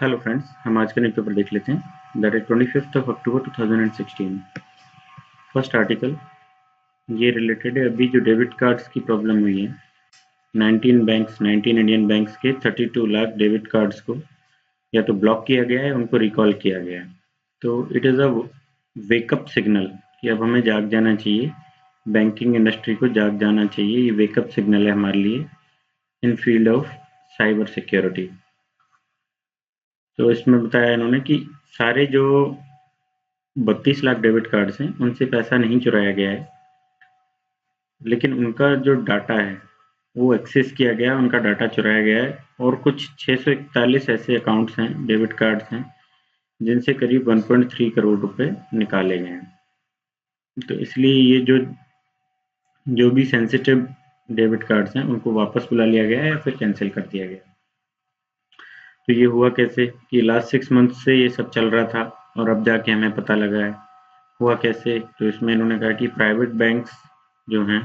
Hello friends, हम आज का न्यूज़ पेपर देख लेते हैं। That is 25 October 2016। First article ये रिलेटेड है अभी जो डेबिट कार्ड्स की प्रॉब्लम हुई है। 19 इंडियन बैंक्स के 32 लाख डेबिट कार्ड्स को या तो ब्लॉक किया गया है, उनको रिकॉल किया गया है। तो it is a wake up signal कि अब हमें जाग जाना चाहिए, बैंकिंग इंडस्ट्री को जाग जाना चाहिए। ये वेकअप सिग्नल है हमारे लिए इन फील्ड ऑफ साइबर सिक्योरिटी। तो इसमें बताया इन्होंने कि सारे जो 32 लाख डेबिट कार्ड्स हैं उनसे पैसा नहीं चुराया गया है, लेकिन उनका जो डाटा है वो एक्सेस किया गया, उनका डाटा चुराया गया है। और कुछ 641 ऐसे अकाउंट्स हैं, डेबिट कार्ड्स हैं, जिनसे करीब 1.3 करोड़ रुपए निकाले गए हैं। तो इसलिए ये जो जो भी सेंसिटिव डेबिट कार्ड्स हैं उनको वापस बुला लिया गया है या फिर कैंसिल कर दिया गया। तो ये हुआ कैसे कि लास्ट 6 मंथ से ये सब चल रहा था और अब जाके हमें पता लगा है। हुआ कैसे? तो इसमें इन्होंने कहा कि प्राइवेट बैंक्स जो हैं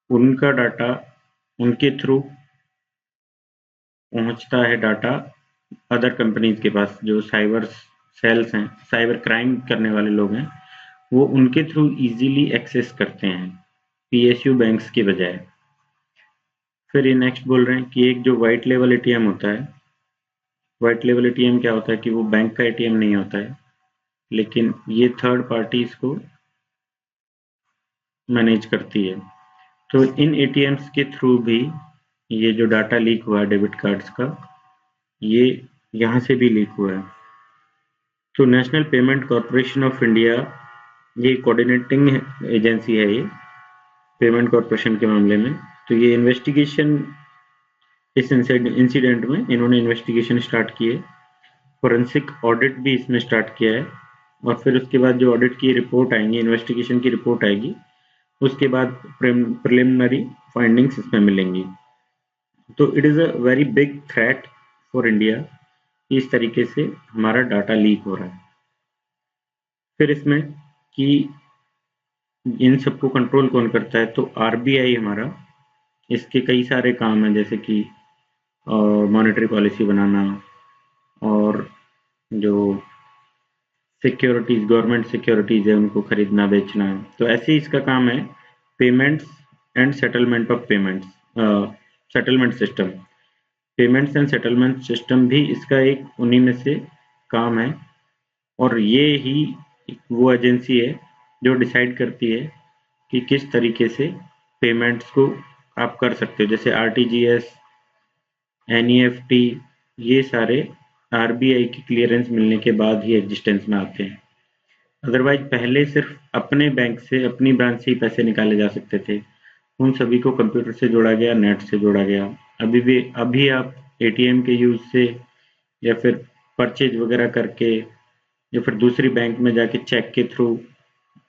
उनका डाटा उनके थ्रू पहुंचता है, डाटा अदर कंपनीज के पास। जो साइबर सेल्स हैं, साइबर क्राइम करने वाले लोग हैं, वो उनके थ्रू इजीली एक्सेस करते हैं पीएसयू बैंक्स के बजाय। फिर ये नेक्स्ट बोल रहे हैं कि एक जो वाइट लेवल एटीएम होता है, वाइट लेवल एटीएम क्या होता है कि वो बैंक का एटीएम नहीं होता है, लेकिन ये थर्ड पार्टीज को मैनेज करती है। तो इन एटीएम्स के थ्रू भी ये जो डाटा लीक हुआ है डेबिट कार्ड्स का, ये यहाँ से भी लीक हुआ है। तो national payment corporation of India, ये कोऑर्डिनेटिंग एजेंसी है ये पेमेंट कॉरपोरेशन के मामले में। तो ये इन्वेस्टिगेशन, इस इंसिडेंट में इन्होंने इन्वेस्टिगेशन स्टार्ट की है। फोरेंसिक ऑडिट भी इसमें स्टार्ट किया है, और फिर उसके बाद जो ऑडिट की रिपोर्ट आएंगी, इन्वेस्टिगेशन की रिपोर्ट आएगी, उसके बाद प्रिलिमिनरी फाइंडिंग्स इसमें मिलेंगी। तो it is a very big threat for India कि इस तरीके से हमारा डाटा लीक हो रहा है। फिर इसमें कि इन सबको कंट्रोल कौन करता है, तो आरबीआई हमारा, इसके कई सारे काम हैं, जैसे कि मॉनेटरी पॉलिसी बनाना और जो सिक्योरिटीज, गवर्नमेंट सिक्योरिटीज है, उनको खरीदना बेचना। तो ऐसे ही इसका काम है payments and settlement of payments, settlement system. Payments and settlement system भी इसका एक उन्हीं में से काम है। और ये ही वो एजेंसी है जो डिसाइड करती है कि किस तरीके से पेमेंट्स को आप कर सकते हो। जैसे आरटीजीएस, एनईएफटी, ये सारे आरबीआई की क्लियरेंस मिलने के बाद ही एग्जिस्टेंस में आते हैं। अदरवाइज पहले सिर्फ अपने बैंक से, अपनी ब्रांच से ही पैसे निकाले जा सकते थे। उन सभी को कंप्यूटर से जोड़ा गया, नेट से जोड़ा गया। अभी आप एटीएम के यूज से या फिर परचेज वगैरह करके या फिर दूसरी बैंक में जाके चेक के थ्रू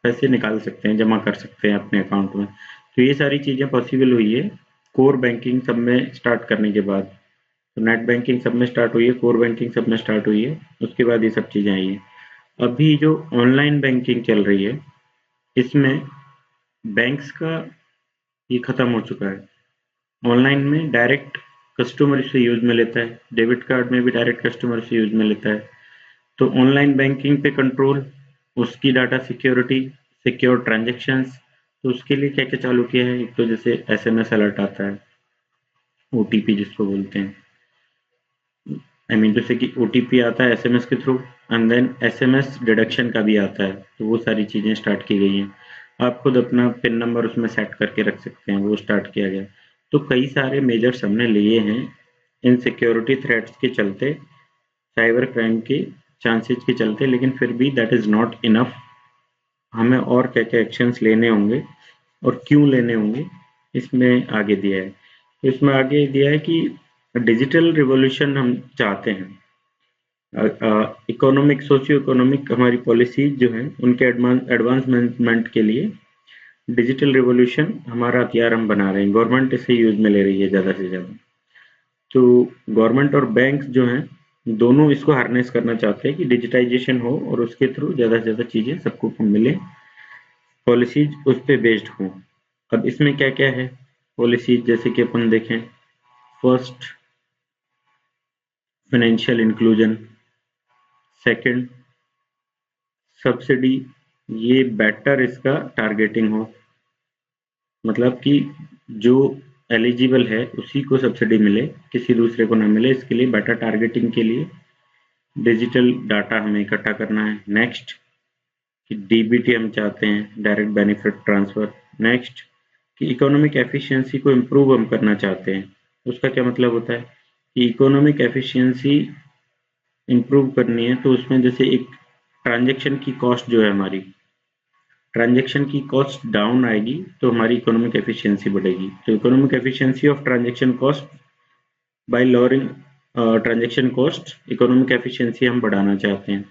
पैसे निकाल सकते हैं, जमा कर सकते हैं अपने अकाउंट में। तो ये सारी चीज़ें पॉसिबल हुई है कोर बैंकिंग सब में स्टार्ट करने के बाद। तो नेट बैंकिंग सब में स्टार्ट हुई है, कोर बैंकिंग सब में स्टार्ट हुई है, उसके बाद ये सब चीज़ें आई है। अभी जो ऑनलाइन बैंकिंग चल रही है, इसमें बैंक्स का ये खत्म हो चुका है। ऑनलाइन में डायरेक्ट कस्टमर से यूज में लेता है, डेबिट कार्ड में भी डायरेक्ट कस्टमर से यूज में लेता है। तो ऑनलाइन बैंकिंग पे कंट्रोल, उसकी डाटा सिक्योरिटी, सिक्योर ट्रांजैक्शंस। तो उसके लिए क्या क्या चालू किया है? एक तो जैसे एसएमएस अलर्ट आता है, ओटीपी जिसको बोलते हैं, जैसे कि ओटीपी आता है एसएमएस के through, and then SMS deduction का भी आता है। तो वो सारी चीज़ें स्टार्ट की गई हैं। आप खुद अपना पिन नंबर उसमें सेट करके रख सकते हैं, वो स्टार्ट किया गया। तो कई सारे मेजर्स हमने लिए हैं इन सिक्योरिटी थ्रेट्स के चलते, साइबर क्राइम के चांसेस के चलते, लेकिन फिर भी दैट इज़ नॉट इनफ। हमें और क्या क्या एक्शंस लेने होंगे और क्यों लेने होंगे, इसमें आगे दिया है। तो इसमें आगे दिया है कि डिजिटल रिवॉल्यूशन हम चाहते हैं। इकोनॉमिक, सोशियो इकोनॉमिक हमारी पॉलिसीज जो हैं, उनके एडवांसमेंट के लिए डिजिटल रिवॉल्यूशन हमारा हथियार हम बना रहे हैं। गवर्नमेंट इसे यूज में ले रही है ज़्यादा से ज़्यादा। तो गवर्नमेंट और बैंक्स जो हैं, दोनों इसको हार्नेस करना चाहते हैं कि डिजिटाइजेशन हो और उसके थ्रू ज़्यादा से ज़्यादा चीज़ें सबको मिले, पॉलिसीज उस पे बेस्ड हों। अब इसमें क्या क्या है पॉलिसीज, जैसे कि अपन देखें। First, financial inclusion. Second, subsidy, ये बेटर इसका टारगेटिंग हो, मतलब कि जो एलिजिबल है उसी को सब्सिडी मिले, किसी दूसरे को ना मिले। इसके लिए बेटर टारगेटिंग के लिए डिजिटल डाटा हमें इकट्ठा करना है। नेक्स्ट, कि डीबीटी हम चाहते हैं, डायरेक्ट बेनिफिट ट्रांसफर। नेक्स्ट, कि इकोनॉमिक एफिशिएंसी को इम्प्रूव हम करना चाहते हैं। उसका क्या मतलब होता है कि इकोनॉमिक एफिशिएंसी इम्प्रूव करनी है तो उसमें जैसे एक ट्रांजैक्शन की कॉस्ट जो है, हमारी ट्रांजैक्शन की कॉस्ट डाउन आएगी तो हमारी इकोनॉमिक एफिशिएंसी बढ़ेगी। तो economic efficiency of transaction cost by lowering transaction cost, economic efficiency हम बढ़ाना चाहते हैं।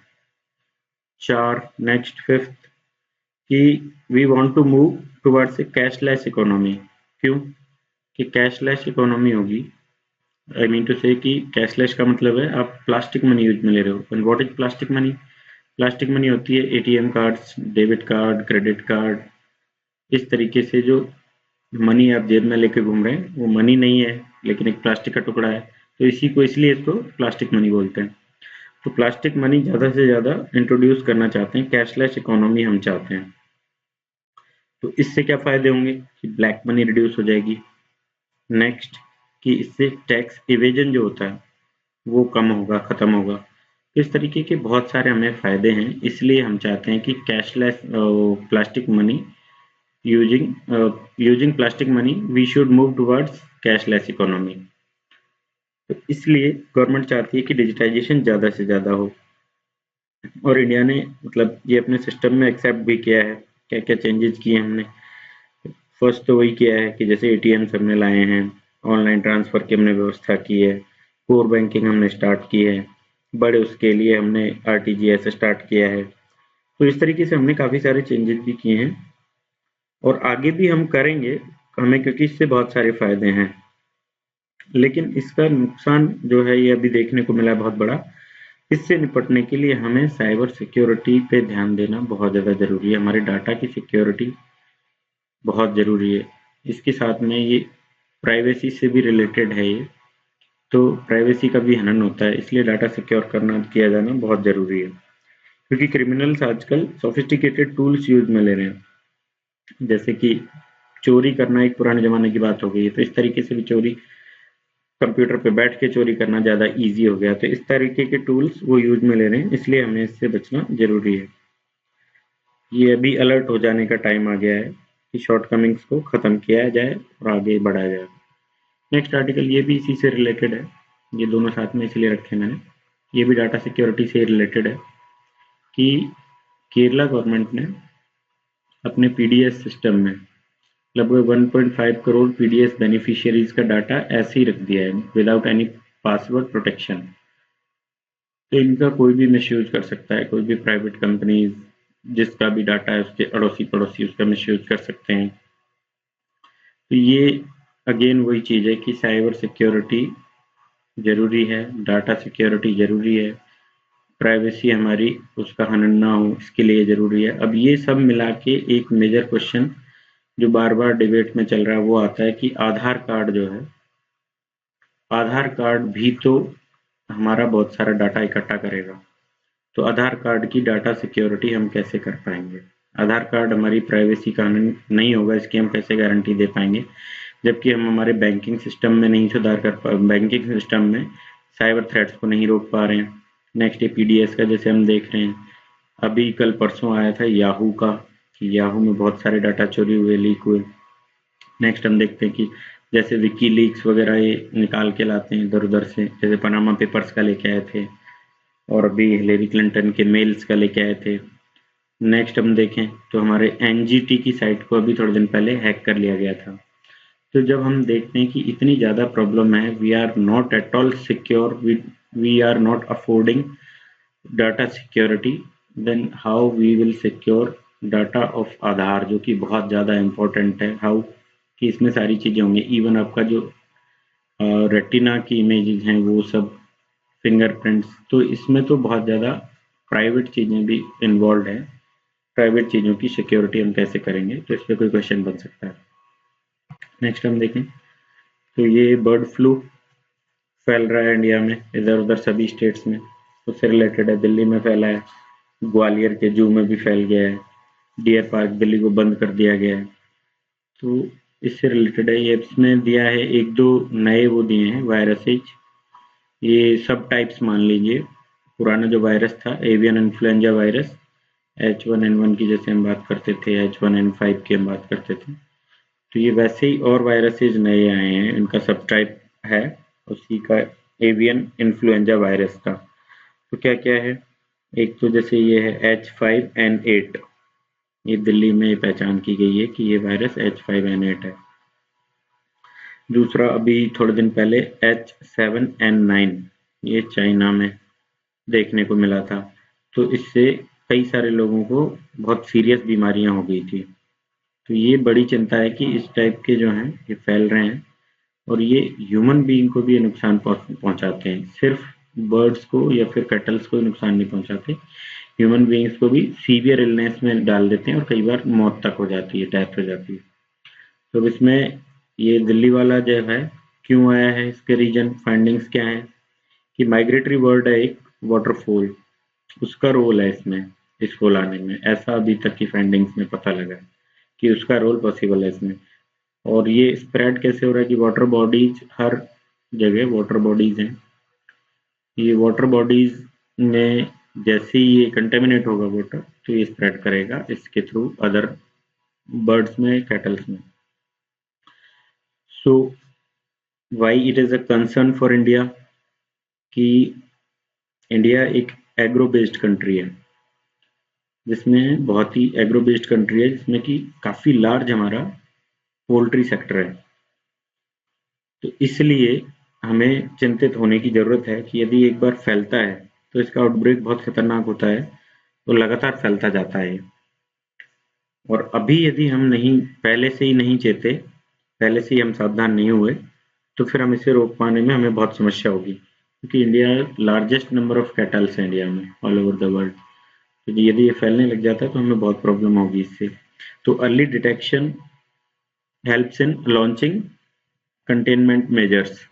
4, नेक्स्ट फिफ्थ, कि we want to move towards a cashless economy. क्यों? कि कैशलेस इकोनॉमी होगी, आई मीन टू से कि कैशलेस का मतलब है आप प्लास्टिक मनी यूज में ले रहे हो। And what is plastic money? Plastic money होती है ATM cards, debit card, credit card. इस तरीके से जो मनी आप जेब में लेके घूम रहे हैं वो मनी नहीं है, लेकिन एक प्लास्टिक का टुकड़ा है। तो इसी को, इसलिए इसको प्लास्टिक मनी बोलते हैं। तो प्लास्टिक मनी ज़्यादा से ज़्यादा इंट्रोड्यूस करना चाहते हैं, कैशलेस इकोनॉमी हम चाहते हैं। तो इससे क्या फ़ायदे होंगे कि ब्लैक मनी रिड्यूस हो जाएगी। नेक्स्ट, कि इससे टैक्स इवेजन जो होता है वो कम होगा, ख़त्म होगा। तो इस तरीके के बहुत सारे हमें फ़ायदे हैं, इसलिए हम चाहते हैं कि cashless plastic money using plastic money we should move towards cashless economy. तो इसलिए गवर्नमेंट चाहती है कि डिजिटाइजेशन ज़्यादा से ज़्यादा हो, और इंडिया ने मतलब ये अपने सिस्टम में एक्सेप्ट भी किया है। क्या क्या चेंजेस किए हमने? फर्स्ट तो वही किया है कि जैसे एटीएम हमने लाए हैं, ऑनलाइन ट्रांसफ़र की हमने व्यवस्था की है, कोर बैंकिंग हमने स्टार्ट की है, बड़े उसके लिए हमने आरटीजीएस स्टार्ट किया है। तो इस तरीके से हमने काफ़ी सारे चेंजेस भी किए हैं और आगे भी हम करेंगे हमें, क्योंकि इससे बहुत सारे फ़ायदे हैं। लेकिन इसका नुकसान जो है ये अभी देखने को मिला है बहुत बड़ा। इससे निपटने के लिए हमें साइबर सिक्योरिटी पे ध्यान देना बहुत ज़्यादा ज़रूरी है। हमारे डाटा की सिक्योरिटी बहुत ज़रूरी है। इसके साथ में ये प्राइवेसी से भी रिलेटेड है ये, तो प्राइवेसी का भी हनन होता है, इसलिए डाटा सिक्योर करना किया जाना बहुत ज़रूरी है। क्योंकि क्रिमिनल्स आजकल सोफिस्टिकेटेड टूल्स यूज़ में ले रहे हैं, जैसे कि चोरी करना एक पुराने ज़माने की बात हो गई है, तो इस तरीके से भी चोरी, कंप्यूटर पे बैठ के चोरी करना ज़्यादा ईजी हो गया। तो इस तरीके के टूल्स वो यूज़ में ले रहे हैं, इसलिए हमें इससे बचना ज़रूरी है। ये अभी अलर्ट हो जाने का टाइम आ गया है कि शॉर्टकमिंग्स को ख़त्म किया जाए और आगे बढ़ाया जाए। नेक्स्ट आर्टिकल ये भी इसी से रिलेटेड है, ये दोनों साथ में इसलिए रखे मैंने, ये भी डाटा सिक्योरिटी से रिलेटेड है कि केरला गवर्नमेंट ने अपने पीडीएस सिस्टम में लगभग 1.5 करोड़ पीडीएस बेनिफिशियरीज का डाटा ऐसे ही रख दिया है विदाउट एनी पासवर्ड प्रोटेक्शन। तो इनका कोई भी मिसयूज कर सकता है, कोई भी प्राइवेट कंपनीज जिसका भी डाटा है उसके अड़ोसी पड़ोसी उसका मिसयूज कर सकते हैं। तो ये अगेन वही चीज़ है कि साइबर सिक्योरिटी ज़रूरी है, डाटा सिक्योरिटी ज़रूरी है, प्राइवेसी हमारी उसका हनन ना हो इसके लिए ज़रूरी है। अब ये सब मिला के एक मेजर क्वेश्चन जो बार बार डिबेट में चल रहा है वो आता है कि आधार कार्ड जो है, आधार कार्ड भी तो हमारा बहुत सारा डाटा इकट्ठा करेगा। तो आधार कार्ड की डाटा सिक्योरिटी हम कैसे कर पाएंगे? आधार कार्ड हमारी प्राइवेसी का नहीं होगा, इसकी हम कैसे गारंटी दे पाएंगे? जबकि हम हमारे बैंकिंग सिस्टम में नहीं सुधार कर पा, बैंकिंग सिस्टम में साइबर थ्रेट्स को नहीं रोक पा रहे हैं। नेक्स्ट ये पीडीएस का जैसे हम देख रहे हैं, अभी कल परसों आया था याहू का कि याहू में बहुत सारे डाटा चोरी हुए, लीक हुए। नेक्स्ट हम देखते हैं कि जैसे विकी लीक्स वगैरह ये निकाल के लाते हैं इधर उधर से, जैसे पनामा पेपर्स का लेके आए थे और अभी हिलेरी क्लिंटन के मेल्स का लेके आए थे। नेक्स्ट हम देखें तो हमारे एनजीटी की साइट को अभी थोड़े दिन पहले हैक कर लिया गया था। तो जब हम देखते हैं कि इतनी ज़्यादा प्रॉब्लम है, we are not at all secure, we are not affording data security, then how we will secure data of Aadhaar, जो कि बहुत ज़्यादा इम्पोर्टेंट है। हाउ कि इसमें सारी चीज़ें होंगी, इवन आपका जो रेटिना की इमेजेस हैं वो सब, फिंगरप्रिंट्स, तो इसमें तो बहुत ज़्यादा प्राइवेट चीज़ें भी इन्वॉल्व हैं। प्राइवेट चीज़ों की सिक्योरिटी हम कैसे करेंगे, तो इस पर कोई क्वेश्चन बन सकता है। नेक्स्ट हम देखें तो ये बर्ड फ्लू फैल रहा है इंडिया में इधर उधर सभी स्टेट्स में, उससे रिलेटेड है। दिल्ली में फैला है, ग्वालियर के जू में भी फैल गया है, डियर पार्क दिल्ली को बंद कर दिया गया है। तो इससे रिलेटेड है ये। इसमें दिया है एक दो नए वो दिए हैं वायरसेज, ये सब टाइप्स मान लीजिए। पुराना जो वायरस था एवियन इन्फ्लुएंजा वायरस H1N1 की जैसे हम बात करते थे, H1N5 की हम बात करते थे, तो ये वैसे ही और वायरसेज नए आए हैं, इनका सब टाइप है उसी का, एवियन इन्फ्लुएंजा वायरस का। तो क्या क्या है, एक तो जैसे ये है H5N8, ये दिल्ली में पहचान की गई है कि ये वायरस H5N8 है। दूसरा अभी थोड़े दिन पहले H7N9, ये चाइना में देखने को मिला था। तो इससे कई सारे लोगों को बहुत सीरियस बीमारियां हो गई थी। तो ये बड़ी चिंता है कि इस टाइप के जो हैं ये फैल रहे हैं और ये ह्यूमन बीइंग को भी नुकसान पहुंचाते हैं। सिर्फ बर्ड्स को या फिर कैटल्स को नुकसान नहीं पहुंचाते, ह्यूमन बीइंग्स को भी सीवियर इलनेस में डाल देते हैं और कई बार मौत तक हो जाती है, डेथ हो जाती है। तो इसमें ये दिल्ली वाला जो है क्यों आया है, इसके रीजन फाइंडिंग्स क्या है कि माइग्रेटरी बर्ड है एक वाटरफॉल, उसका रोल है इसमें, इसको लाने में, ऐसा अभी तक की फाइंडिंग्स में पता लगा है कि उसका रोल पॉसिबल है इसमें। और ये स्प्रेड कैसे हो रहा है कि वाटर बॉडीज, हर जगह वाटर बॉडीज हैं, ये वाटर बॉडीज में जैसे ही ये कंटेमिनेट होगा वाटर, तो ये स्प्रेड करेगा इसके थ्रू अदर बर्ड्स में, कैटल्स में। So why it is a concern for India कि इंडिया एक एग्रो बेस्ड कंट्री है, जिसमें बहुत ही एग्रो बेस्ड कंट्री है, जिसमें कि काफी लार्ज हमारा पोल्ट्री सेक्टर है। तो इसलिए हमें चिंतित होने की जरूरत है कि यदि एक बार फैलता है तो इसका आउटब्रेक बहुत खतरनाक होता है, तो लगातार फैलता जाता है। और अभी यदि हम नहीं, पहले से ही नहीं चेते, पहले से ही हम सावधान नहीं हुए, तो फिर हम इसे रोक पाने में हमें बहुत समस्या होगी, क्योंकि India largest number of kettles है इंडिया में ऑल ओवर द वर्ल्ड। तो यदि ये फैलने लग जाता है तो हमें बहुत प्रॉब्लम होगी इससे। तो early detection helps in launching containment measures,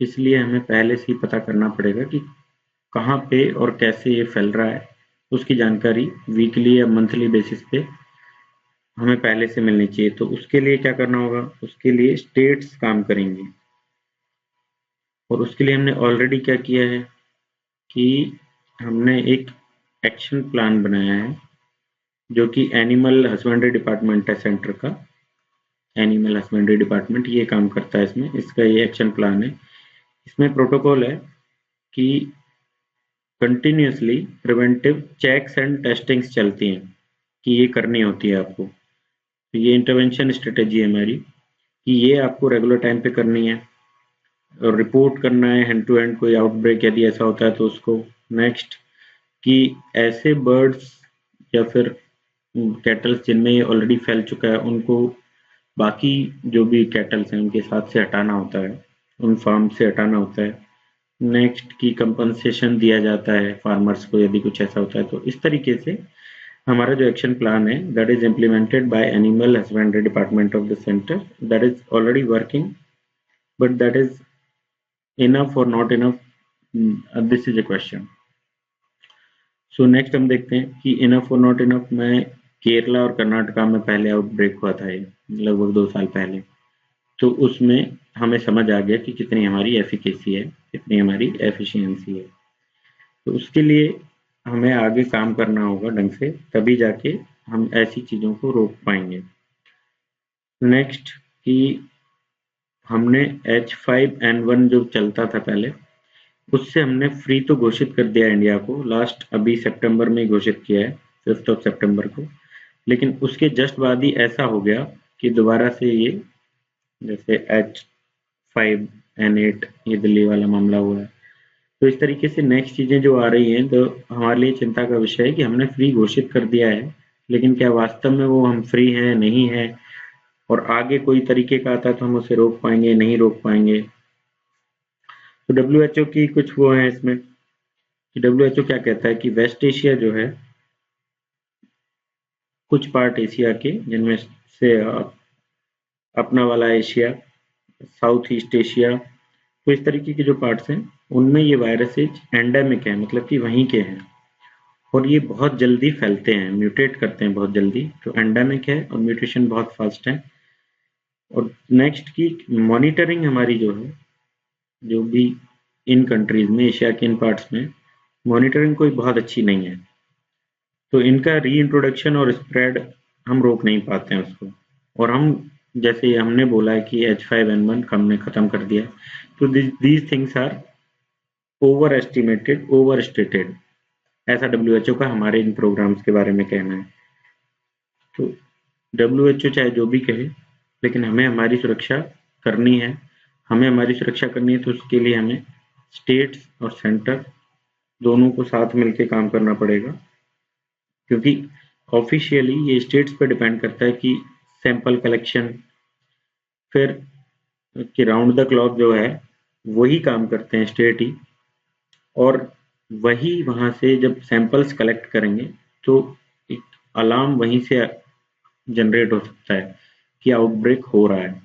इसलिए हमें पहले से ही पता करना पड़ेगा कि कहाँ पे और कैसे ये फैल रहा है, उसकी जानकारी वीकली या मंथली बेसिस पे हमें पहले से मिलनी चाहिए। तो उसके लिए क्या करना होगा, उसके लिए स्टेट्स काम करेंगी, और उसके लिए हमने ऑलरेडी क्या किया है कि हमने एक एक्शन प्लान बनाया है, जो कि एनिमल हस्बेंड्री डिपार्टमेंट है सेंटर का, एनिमल हस्बेंड्री डिपार्टमेंट ये काम करता है इसमें, इसका ये एक्शन प्लान है। इसमें प्रोटोकॉल है कि continuously preventive checks and testings चलती हैं कि ये करनी होती है आपको। तो ये इंटरवेंशन स्ट्रेटेजी है हमारी कि ये आपको रेगुलर टाइम पे करनी है और रिपोर्ट करना है हैंड टू हैंड, कोई आउटब्रेक यदि ऐसा होता है तो उसको। नेक्स्ट कि ऐसे बर्ड्स या फिर कैटल्स जिनमें ये ऑलरेडी फैल चुका है, उनको बाकी जो भी कैटल्स हैं उनके साथ से हटाना होता है, उन फार्म से हटाना होता है। नेक्स्ट की कंपनसेशन दिया जाता है फार्मर्स को यदि कुछ ऐसा होता है। तो इस तरीके से हमारा जो एक्शन प्लान है that is implemented by animal husbandry department of the centre, that is already working, but that is enough और not enough, this is a question. So next हम देखते हैं कि इनफ और नॉट इनफ में केरला और कर्नाटका में पहले आउटब्रेक हुआ था, ये लगभग 2 साल पहले। तो उसमें हमें समझ आ गया कि कितनी हमारी एफिकेसी है, कितनी हमारी एफिशिएंसी है। तो उसके लिए हमें आगे काम करना होगा ढंग से, तभी जाके हम ऐसी चीज़ों को रोक पाएंगे। नेक्स्ट कि हमने H5N1 जो चलता था पहले, उससे हमने फ्री तो घोषित कर दिया इंडिया को, लास्ट अभी सितंबर में घोषित किया है 5 सितंबर को। लेकिन उसके जस्ट बाद ही ऐसा हो गया कि दोबारा से ये जैसे H5N8 ये दिल्ली वाला मामला हुआ है। तो इस तरीके से नेक्स्ट चीजें जो आ रही हैं, तो हमारे लिए चिंता का विषय है कि हमने फ्री घोषित कर दिया है, लेकिन क्या वास्तव में वो हम फ्री हैं, नहीं है, और आगे कोई तरीके का आता है तो हम उसे रोक पाएंगे, नहीं रोक पाएंगे। तो WHO की कुछ वो है इसमें कि WHO क्या कहता है कि वेस्ट एशिया जो है, कुछ पार्ट एशिया के जिनमें से अपना वाला एशिया, साउथ ईस्ट एशिया तो इस तरीके के जो पार्ट्स हैं उनमें ये वायरसेज एंडेमिक है, मतलब कि वहीं के हैं और ये बहुत जल्दी फैलते हैं, म्यूटेट करते हैं बहुत जल्दी, तो एंडेमिक है और म्यूटेशन बहुत फास्ट है। और नेक्स्ट की मॉनिटरिंग हमारी जो है, जो भी इन कंट्रीज में, एशिया के इन पार्ट्स में मॉनिटरिंग कोई बहुत अच्छी नहीं है, तो इनका रीइंट्रोडक्शन और स्प्रेड हम रोक नहीं पाते हैं उसको। और हम जैसे हमने बोला है कि H5N1 हमने खत्म कर दिया, तो these things are overestimated, overstated, ऐसा WHO का हमारे इन प्रोग्राम्स के बारे में कहना है। तो WHO चाहे जो भी कहे, लेकिन हमें हमारी सुरक्षा करनी है। हमें हमारी सुरक्षा करनी है तो उसके लिए हमें स्टेट्स और सेंटर दोनों को साथ मिलकर काम करना पड़ेगा, क्योंकि ऑफिशियली ये स्टेट्स पे डिपेंड करता है कि सैंपल कलेक्शन, फिर कि राउंड द क्लॉक जो है वही काम करते हैं स्टेट ही, और वही वहां से जब सैंपल्स कलेक्ट करेंगे तो एक अलार्म वहीं से जनरेट हो सकता है कि आउटब्रेक हो रहा है।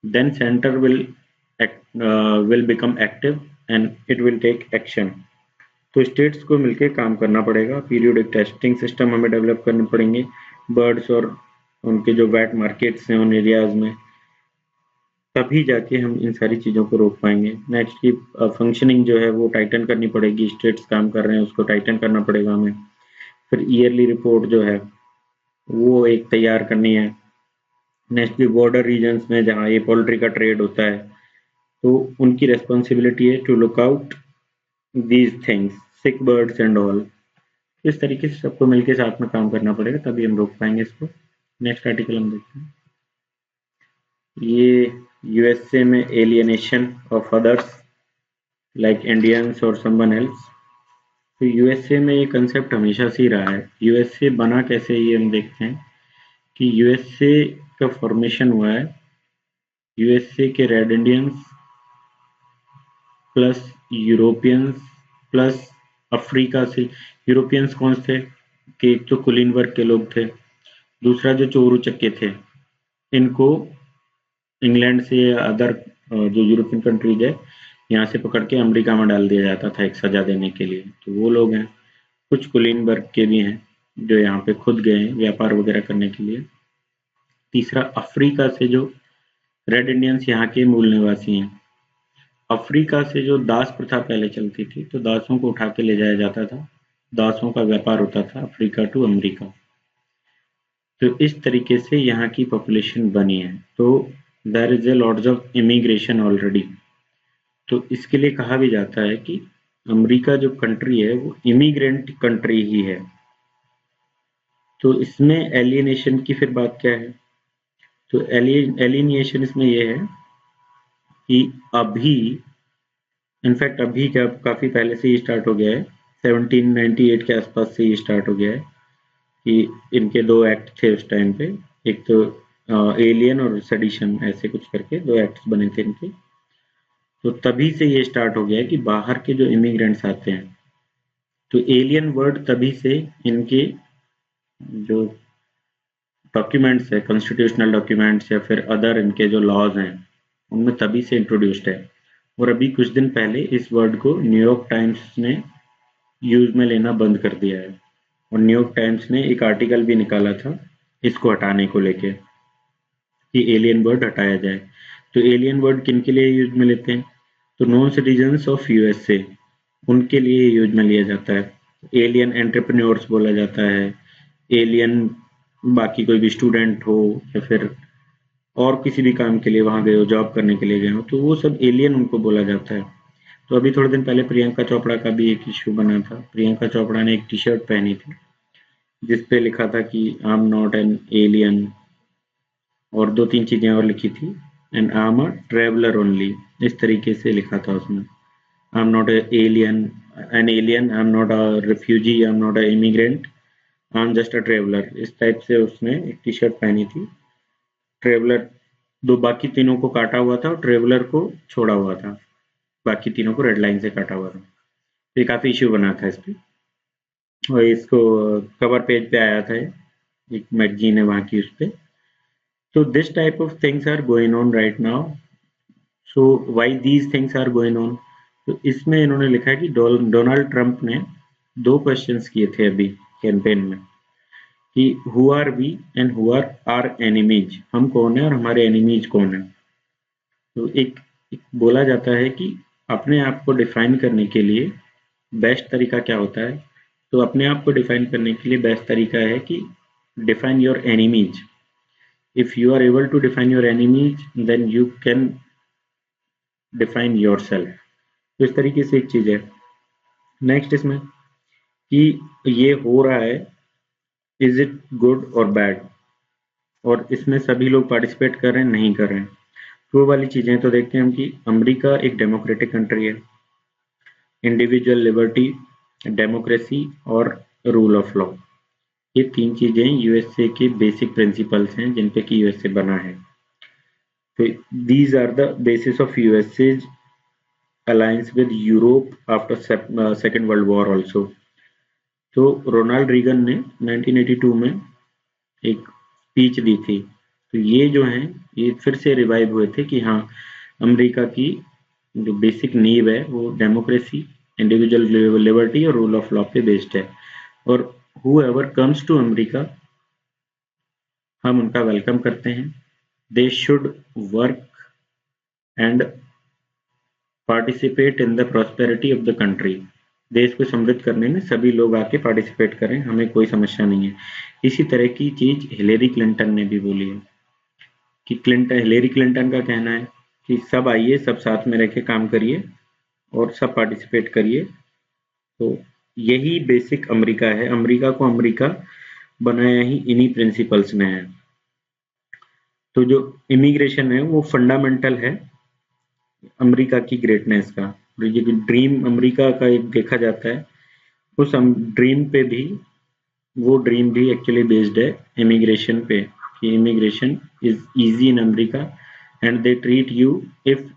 Then centre will become active and it will take action. तो स्टेट्स को मिलकर काम करना पड़ेगा, पीरियोडिक टेस्टिंग सिस्टम हमें डेवलप करने पड़ेंगे, बर्ड्स और उनके जो वेट मार्केट्स हैं उन एरियाज में, तभी जाके हम इन सारी चीज़ों को रोक पाएंगे। नेक्स्ट की फंक्शनिंग जो है वो टाइटन करनी पड़ेगी, स्टेट्स काम कर रहे हैं उसको टाइटन करना पड़ेगा हमें। फिर ईयरली रिपोर्ट जो है वो एक तैयार करनी है। नेक्स्ट की बॉर्डर रीजन्स में जहाँ ये पोल्ट्री का ट्रेड होता है, तो उनकी रेस्पॉन्सिबिलिटी है to look out these things, sick birds and all. इस तरीके से सबको मिलकर साथ में काम करना पड़ेगा, तभी हम रोक पाएंगे इसको। नेक्स्ट आर्टिकल हम देखते हैं। ये यूएसए में alienation of others like Indians और समवन एल्स। तो यूएसए में ये कंसेप्ट हमेशा से ही रहा है। यूएसए बना कैसे, ये हम देखते हैं कि यूएसए का फॉर्मेशन हुआ है यूएसए के red Indians plus Europeans plus Africa से। यूरोपियंस कौन थे कि एक तो कुलीन वर्ग के लोग थे, दूसरा जो चोरू चक्के थे, इनको इंग्लैंड से या अदर जो यूरोपियन कंट्रीज है यहाँ से पकड़ के अमेरिका में डाल दिया जाता था एक सजा देने के लिए, तो वो लोग हैं। कुछ कुलीन वर्ग के भी हैं जो यहाँ पे खुद गए हैं व्यापार वगैरह करने के लिए। तीसरा अफ्रीका से जो रेड इंडियंस यहाँ के मूल निवासी हैं। अफ्रीका से जो दास प्रथा पहले चलती थी, तो दासों को उठा के ले जाया जाता था, दासों का व्यापार होता था अफ्रीका टू अमेरिका। तो इस तरीके से यहाँ की पॉपुलेशन बनी है। तो there is a lots of immigration already. तो इसके लिए कहा भी जाता है कि अमेरिका जो कंट्री है वो इमिग्रेंट कंट्री ही है। तो इसमें एलियनेशन की फिर बात क्या है, तो एलियनेशन इसमें ये है कि अभी, इनफैक्ट अभी क्या काफी पहले से ही स्टार्ट हो गया है, 1798 के आसपास से ही स्टार्ट हो गया है कि इनके दो एक्ट थे उस टाइम पे। एक तो एलियन और सेडिशन, ऐसे कुछ करके दो एक्ट्स बने थे इनके। तो तभी से ये स्टार्ट हो गया है कि बाहर के जो इमिग्रेंट्स आते हैं, तो एलियन वर्ड तभी से इनके जो डॉक्यूमेंट्स है, कॉन्स्टिट्यूशनल डॉक्यूमेंट्स या फिर अदर इनके जो लॉज हैं, उनमें तभी से इंट्रोड्यूस्ड है। और अभी कुछ दिन पहले इस वर्ड को न्यूयॉर्क टाइम्स ने यूज में लेना बंद कर दिया है, और न्यूयॉर्क टाइम्स ने एक आर्टिकल भी निकाला था इसको हटाने को लेके कि एलियन वर्ड हटाया जाए। तो एलियन वर्ड किन के लिए यूज में लेते हैं, तो नॉन सिटीजन्स ऑफ यूएसए, उनके लिए यूज में लिया जाता है। एलियन एंटरप्रेन्योर्स बोला जाता है, एलियन बाकी कोई भी स्टूडेंट हो या फिर और किसी भी काम के लिए वहां गए हो, जॉब करने के लिए गए हो, तो वो सब एलियन उनको बोला जाता है। तो अभी थोड़े दिन पहले प्रियंका चोपड़ा का भी एक इश्यू बना था। प्रियंका चोपड़ा ने एक टी शर्ट पहनी थी जिसपे लिखा था कि I am not an alien, और दो तीन चीजें और लिखी थी, and I am a traveller only, इस तरीके से लिखा था उसमें। I am not an alien, I am not a refugee, I am not a immigrant, I am just a traveller, इस टाइप से उसने एक टी शर्ट पहनी थी। ट्रेवलर, दो बाकी तीनों को काटा हुआ था और ट्रेवलर को छोड़ा हुआ था, बाकी तीनों को रेड लाइन से काटा हुआ था। तो ये काफी इश्यू बना था इस पे, और इसको कवर पेज पे आया था, एक मैगजीन है वहाँ की, उस पे। तो this type of things are going on right now. So why these things are going on. तो इसमें इन्होंने लिखा है कि डोनाल्ड ट्रंप ने 2 क्वेश्चंस किए थे अभी कैंपेन में कि who are we and who are our enemies, हम कौन है और हमारे एनिमीज कौन है। तो एक बोला जाता है कि अपने आप को डिफाइन करने के लिए बेस्ट तरीका क्या होता है। तो अपने आप को डिफाइन करने के लिए बेस्ट तरीका है कि define your enemies. If you are able to define your enemies then you can define yourself. तो इस तरीके से एक चीज है। नेक्स्ट इसमें कि ये हो रहा है, इज इट गुड और बैड, और इसमें सभी लोग पार्टिसिपेट कर रहे हैं नहीं कर रहे हैं। तो वो वाली चीजें तो देखते हैं हम कि अमेरिका एक डेमोक्रेटिक कंट्री है, इंडिविजुअल लिबर्टी, डेमोक्रेसी और रूल ऑफ लॉ, ये 3 चीजें यूएसए के बेसिक प्रिंसिपल्स हैं जिन पे कि यूएसए बना है। तो these are the basis of USA alliance with Europe after second world war also. तो रोनाल्ड रीगन ने 1982 में एक स्पीच दी थी। तो ये जो हैं ये फिर से रिवाइव हुए थे कि हाँ, अमेरिका की जो बेसिक नींव है वो डेमोक्रेसी, इंडिविजुअल लिबर्टी और रूल ऑफ लॉ पे बेस्ड है। और whoever comes to अमेरिका, हम उनका वेलकम करते हैं। They should work and participate in the prosperity of the country. देश को समृद्ध करने में सभी लोग आके पार्टिसिपेट करें, हमें कोई समस्या नहीं है। इसी तरह की चीज हिलेरी क्लिंटन ने भी बोली है कि हिलेरी क्लिंटन का कहना है कि सब आइए, सब साथ में रह के काम करिए और सब पार्टिसिपेट करिए। तो यही बेसिक अमेरिका है। अमेरिका को अमेरिका बनाया ही इन्हीं प्रिंसिपल्स ने है। तो जो इमिग्रेशन है वो फंडामेंटल है अमेरिका की ग्रेटनेस का। ये ड्रीम अमेरिका का एक देखा जाता है, उस ड्रीम पे भी, वो ड्रीम भी एक्चुअली बेस्ड है इमिग्रेशन पे कि immigration is easy in America and they treat you, if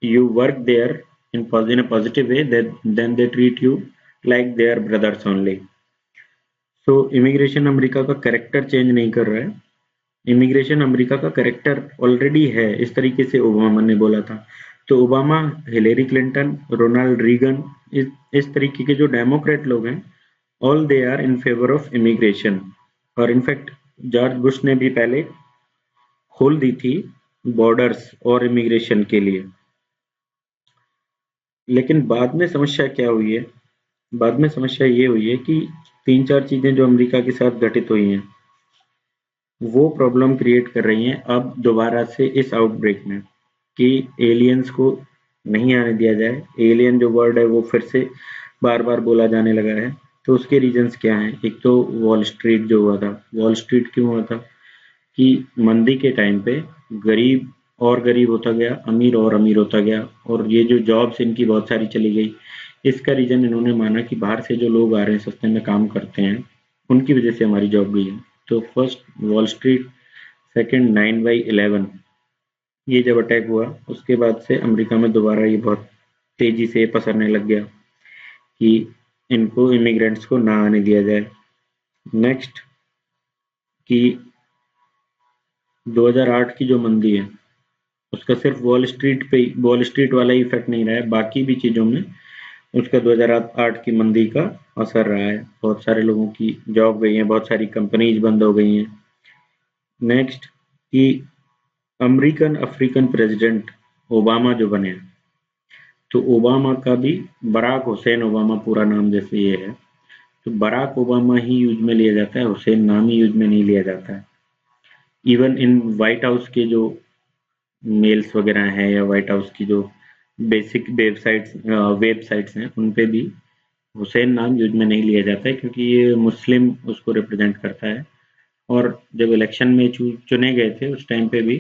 you work there in a positive way, then they treat you like their brothers only. So immigration America का character change नहीं कर रहा है, immigration America का character already है। इस तरीके से ओबामा ने बोला था। तो Obama, Hillary Clinton, Ronald Reagan, इस तरीके के जो डेमोक्रेट लोग हैं, all they are in favour of immigration. और इनफैक्ट जॉर्ज बुश ने भी पहले खोल दी थी बॉर्डर्स और इमिग्रेशन के लिए। लेकिन बाद में समस्या क्या हुई है? बाद में समस्या ये हुई है कि 3-4 चीजें जो अमेरिका के साथ घटित हुई हैं, वो प्रॉब्लम क्रिएट कर रही हैं अब दोबारा से इस आउटब्रेक में कि एलियंस को नहीं आने दिया जाए। एलियन जो वर्ड है वो फिर से बार बार बोला जाने लगा है। तो उसके रीजंस क्या हैं? एक तो वॉल स्ट्रीट जो हुआ था। वॉल स्ट्रीट क्यों हुआ था? कि मंदी के टाइम पे गरीब और गरीब होता गया, अमीर और अमीर होता गया, और ये जो जॉब्स इनकी बहुत सारी चली गई। इसका रीजन इन्होंने माना कि बाहर से जो लोग आ रहे हैं सस्ते में काम करते हैं, उनकी वजह से हमारी जॉब गई है। तो फर्स्ट वॉल स्ट्रीट, सेकंड 9/11, ये जब अटैक हुआ उसके बाद से अमेरिका में दोबारा ये बहुत तेजी से पसरने लग गया कि इनको इमिग्रेंट्स को ना आने दिया जाए। नेक्स्ट कि 2008 की जो मंदी है उसका सिर्फ वॉल स्ट्रीट वाला ही इफेक्ट नहीं रहा है, बाकी भी चीजों में उसका 2008 की मंदी का असर रहा है। बहुत सारे लोगों की जॉब गई है, बहुत सारी कंपनीज बंद हो गई हैं। नेक्स्ट कि अमेरिकन अफ्रीकन प्रेसिडेंट ओबामा जो बने, तो ओबामा का भी बराक हुसैन ओबामा पूरा नाम जैसे ये है, तो बराक ओबामा ही यूज में लिया जाता है, हुसैन नाम ही यूज में नहीं लिया जाता है। इवन इन व्हाइट हाउस के जो मेल्स वगैरह हैं या व्हाइट हाउस की जो बेसिक वेबसाइट्स हैं, उन पे भी हुसैन नाम यूज में नहीं लिया जाता है क्योंकि ये मुस्लिम उसको रिप्रेजेंट करता है। और जब इलेक्शन में चुने गए थे उस टाइम पे भी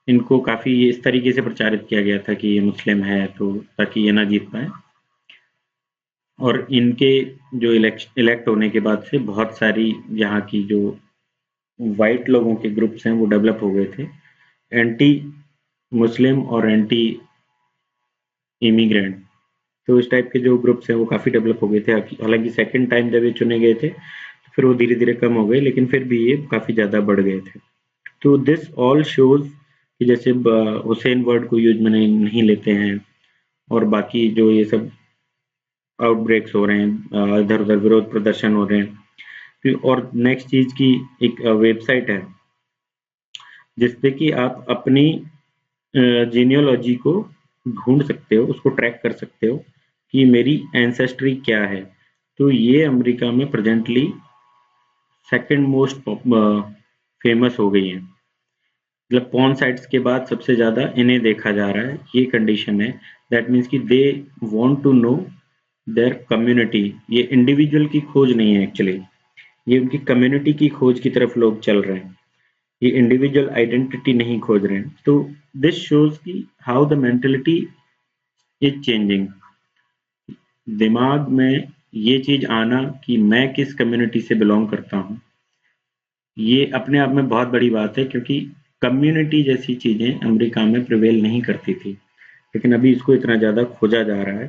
इनको काफी इस तरीके से प्रचारित किया गया था कि ये मुस्लिम है, तो ताकि ये ना जीत पाए। और इनके जो इलेक्ट होने के बाद से बहुत सारी यहाँ की जो वाइट लोगों के ग्रुप्स हैं वो डेवलप हो गए थे, एंटी मुस्लिम और एंटी इमिग्रेंट। तो इस टाइप के जो ग्रुप्स हैं वो काफी डेवलप हो गए थे। हालांकि सेकंड टाइम जब ये चुने गए थे तो फिर वो धीरे धीरे कम हो गए, लेकिन फिर भी ये काफी ज्यादा बढ़ गए थे। तो दिस ऑल शोज कि जैसे हुसैन वर्ड को यूज में नहीं लेते हैं, और बाकी जो ये सब आउटब्रेक्स हो रहे हैं, इधर उधर विरोध प्रदर्शन हो रहे हैं। और नेक्स्ट चीज की एक वेबसाइट है जिसपे कि आप अपनी जीनियोलॉजी को ढूंढ सकते हो, उसको ट्रैक कर सकते हो कि मेरी एंसेस्ट्री क्या है। तो ये अमेरिका में प्रेजेंटली सेकंड मोस्ट फेमस हो गई है, मतलब पॉर्न साइट्स के बाद सबसे ज्यादा इन्हें देखा जा रहा है। ये कंडीशन है, दैट मीन्स कि they want to know their community. ये इंडिविजुअल की खोज नहीं है एक्चुअली, ये उनकी कम्युनिटी की खोज की तरफ लोग चल रहे हैं, ये इंडिविजुअल आइडेंटिटी नहीं खोज रहे हैं। तो दिस शोज कि how the mentality is changing. दिमाग में ये चीज आना कि मैं किस कम्युनिटी से बिलोंग करता हूँ, ये अपने आप में बहुत बड़ी बात है, क्योंकि कम्युनिटी जैसी चीजें अमेरिका में प्रिवेल नहीं करती थी, लेकिन अभी इसको इतना ज्यादा खोजा जा रहा है।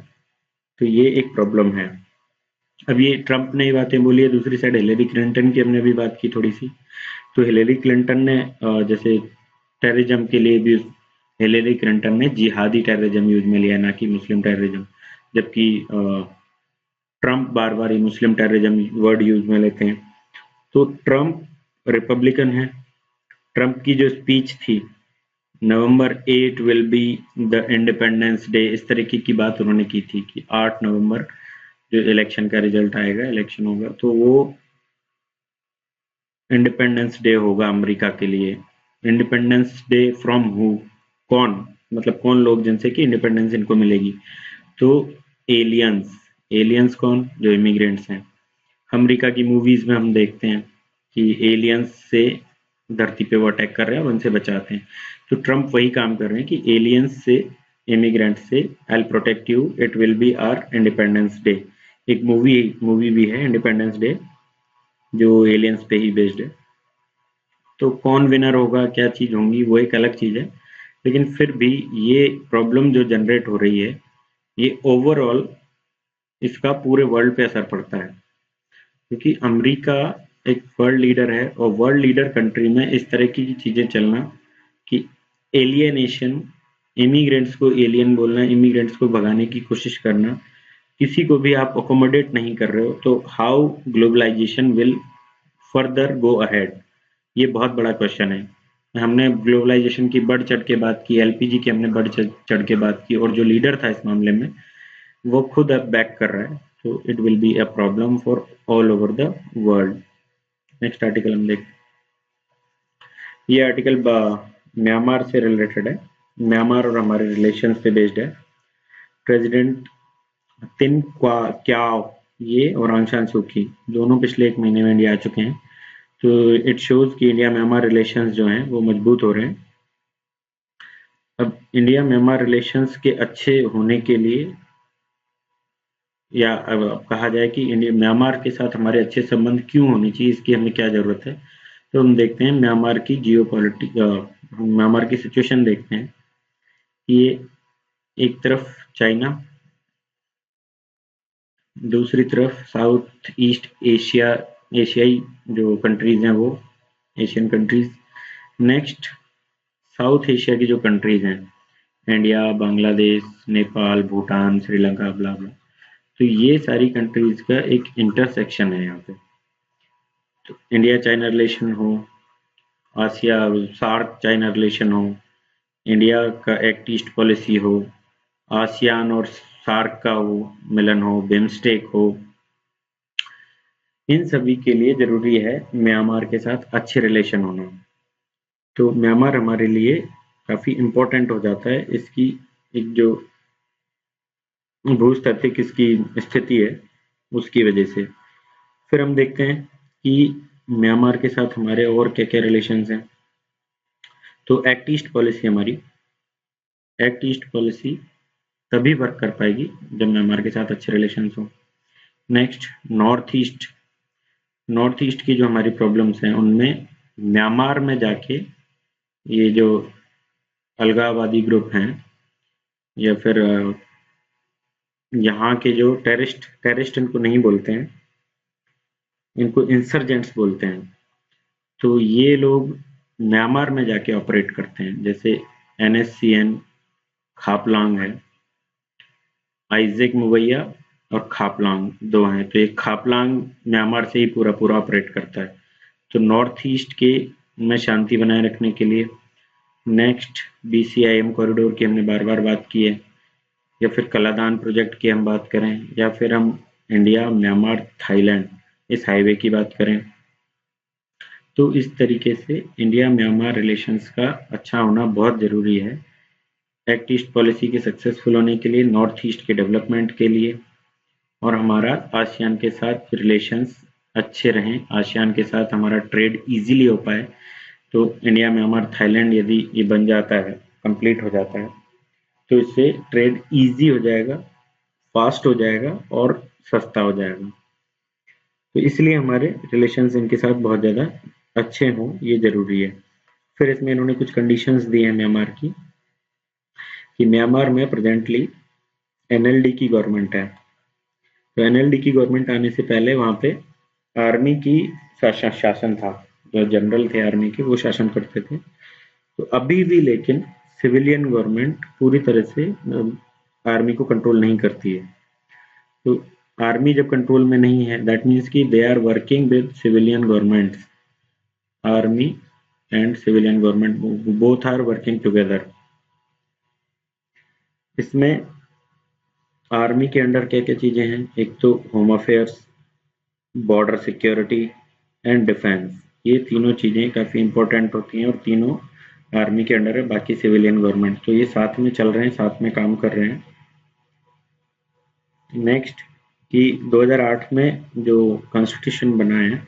तो ये एक प्रॉब्लम है। अब ये ट्रंप ने ये बातें बोली है, दूसरी साइड हिलेरी क्लिंटन की हमने अभी बात की थोड़ी सी। तो हिलेरी क्लिंटन ने जैसे टेररिज्म के लिए भी हिलेरी क्लिंटन ने जिहादी टेररिज्म यूज में लिया, ना कि मुस्लिम टेररिज्म, जबकि ट्रंप बार बार ही मुस्लिम टेररिज्म वर्ड यूज में लेते हैं। तो ट्रंप रिपब्लिकन है, ट्रंप की जो स्पीच थी नवंबर 8 will be the independence day, इस तरीके की बात उन्होंने की थी कि 8 नवंबर जो इलेक्शन का रिजल्ट आएगा, इलेक्शन होगा, तो वो इंडिपेंडेंस डे होगा अमेरिका के लिए। इंडिपेंडेंस डे फ्रॉम हु, कौन, मतलब कौन लोग जिनसे कि इंडिपेंडेंस इनको मिलेगी। तो एलियंस, एलियंस कौन, जो इमिग्रेंट्स हैं। अमेरिका की मूवीज में हम देखते हैं कि एलियंस से धरती पे वो अटैक कर रहे हैं और उनसे बचाते हैं। तो ट्रंप वही काम कर रहे हैं कि एलियंस से, इमिग्रेंट से, I will protect you, it will be our independence day. एक मूवी भी है इंडिपेंडेंस डे, जो एलियंस पे ही बेस्ड है। तो कौन विनर होगा, क्या चीज होंगी, वो एक अलग चीज है, लेकिन फिर भी ये प्रॉब्लम जो जनरेट हो रही है, ये ओवरऑल इसका पूरे वर्ल्ड पे असर पड़ता है, क्योंकि अमेरिका एक वर्ल्ड लीडर है, और वर्ल्ड लीडर कंट्री में इस तरह की चीजें चलना कि एलियनेशन, इमिग्रेंट्स को एलियन बोलना, इमिग्रेंट्स को भगाने की कोशिश करना, किसी को भी आप अकोमोडेट नहीं कर रहे हो, तो how globalisation will further go ahead, ये बहुत बड़ा क्वेश्चन है। हमने ग्लोबलाइजेशन की बढ़ चढ़ के बात की, एलपीजी की हमने बढ़ चढ़ के बात की, और जो लीडर था इस मामले में वो खुद अब बैक कर रहा है। तो it will be a problem for all over the world. Next article हम देख, ये आर्टिकल म्यांमार से रिलेटेड है, म्यांमार और हमारे रिलेशन पे बेस्ड है। प्रेसिडेंट तिन क्याओ ये और आंग सान सू की दोनों पिछले एक महीने में इंडिया आ चुके हैं। तो इट शोज कि इंडिया म्यांमार रिलेशंस जो हैं वो मजबूत हो रहे हैं। अब इंडिया म्यांमार रिलेशंस के अच्छे होने के लिए, या अब कहा जाए कि इंडिया म्यांमार के साथ हमारे अच्छे संबंध क्यों होने चाहिए, इसकी हमें क्या जरूरत है, तो हम देखते हैं म्यांमार की म्यांमार की सिचुएशन देखते हैं कि ये एक तरफ चाइना, दूसरी तरफ साउथ ईस्ट एशिया, एशियाई जो कंट्रीज हैं वो Asian countries. Next south Asia की जो कंट्रीज हैं, इंडिया, बांग्लादेश, नेपाल, भूटान, श्रीलंका, ब्ला ब्ला। तो ये सारी कंट्रीज का एक इंटरसेक्शन है यहाँ पे। तो इंडिया चाइना रिलेशन हो, आसिया सार्क चाइना रिलेशन हो, इंडिया का एक्ट ईस्ट पॉलिसी हो, आसियान और सार्क का हो मिलन हो, बिम्स्टेक हो, इन सभी के लिए जरूरी है म्यांमार के साथ अच्छे रिलेशन होना। तो म्यांमार हमारे लिए काफी इम्पोर्टेंट हो जाता है, इसकी एक जो भूस्थैतिक इसकी स्थिति है उसकी वजह से। फिर हम देखते हैं कि म्यांमार के साथ हमारे और क्या क्या रिलेशंस हैं। तो एक्ट ईस्ट पॉलिसी हमारी, एक्ट ईस्ट पॉलिसी तभी वर्क कर पाएगी जब म्यांमार के साथ अच्छे रिलेशंस हो। नेक्स्ट नॉर्थ ईस्ट की जो हमारी प्रॉब्लम्स हैं उनमें म्यांमार में जाके ये जो अलगाववादी ग्रुप हैं, या फिर यहाँ के जो टेररिस्ट इनको नहीं बोलते हैं, इनको इंसर्जेंट्स बोलते हैं। तो ये लोग म्यांमार में जाके ऑपरेट करते हैं, जैसे NSCN खापलांग है, आइजेक मुवैया और खापलांग दो हैं। तो एक खापलांग म्यांमार से ही पूरा पूरा ऑपरेट करता है। तो नॉर्थ ईस्ट के में शांति बनाए रखने के लिए नेक्स्ट BCIM कॉरिडोर की हमने बार बार बात की है, या फिर कलादान प्रोजेक्ट की हम बात करें, या फिर हम इंडिया म्यांमार थाईलैंड इस हाईवे की बात करें, तो इस तरीके से इंडिया म्यांमार रिलेशंस का अच्छा होना बहुत ज़रूरी है एक्ट ईस्ट पॉलिसी के सक्सेसफुल होने के लिए, नॉर्थ ईस्ट के डेवलपमेंट के लिए, और हमारा आसियान के साथ रिलेशंस अच्छे रहें, आसियान के साथ हमारा ट्रेड इजीली हो पाए। तो इंडिया म्यांमार थाईलैंड यदि ये बन जाता है, कंप्लीट हो जाता है, तो इससे ट्रेड इजी हो जाएगा, फास्ट हो जाएगा और सस्ता हो जाएगा। तो इसलिए हमारे रिलेशंस इनके साथ बहुत ज़्यादा अच्छे हों, ये ज़रूरी है। फिर इसमें इन्होंने कुछ कंडीशंस दी हैं म्यांमार की, कि म्यांमार में प्रेजेंटली NLD की गवर्नमेंट है। तो NLD की गवर्नमेंट आने से पहले वहाँ पे आर्मी की शासन था, जो जनरल थे आर्मी के वो शासन करते थे। तो अभी भी लेकिन सिविलियन गवर्नमेंट पूरी तरह से आर्मी को कंट्रोल नहीं करती है। तो आर्मी जब कंट्रोल में नहीं है, दैट मीन्स कि they are working with civilian governments, army and civilian government both are working together. इसमें आर्मी के अंडर क्या क्या चीज़ें हैं, एक तो home affairs, border security and defence, ये तीनों चीज़ें काफ़ी इंपॉर्टेंट होती हैं और तीनों आर्मी के अंडर है, बाकी सिविलियन गवर्नमेंट। तो ये साथ में चल रहे हैं, साथ में काम कर रहे हैं। नेक्स्ट कि 2008 में जो कॉन्स्टिट्यूशन बना है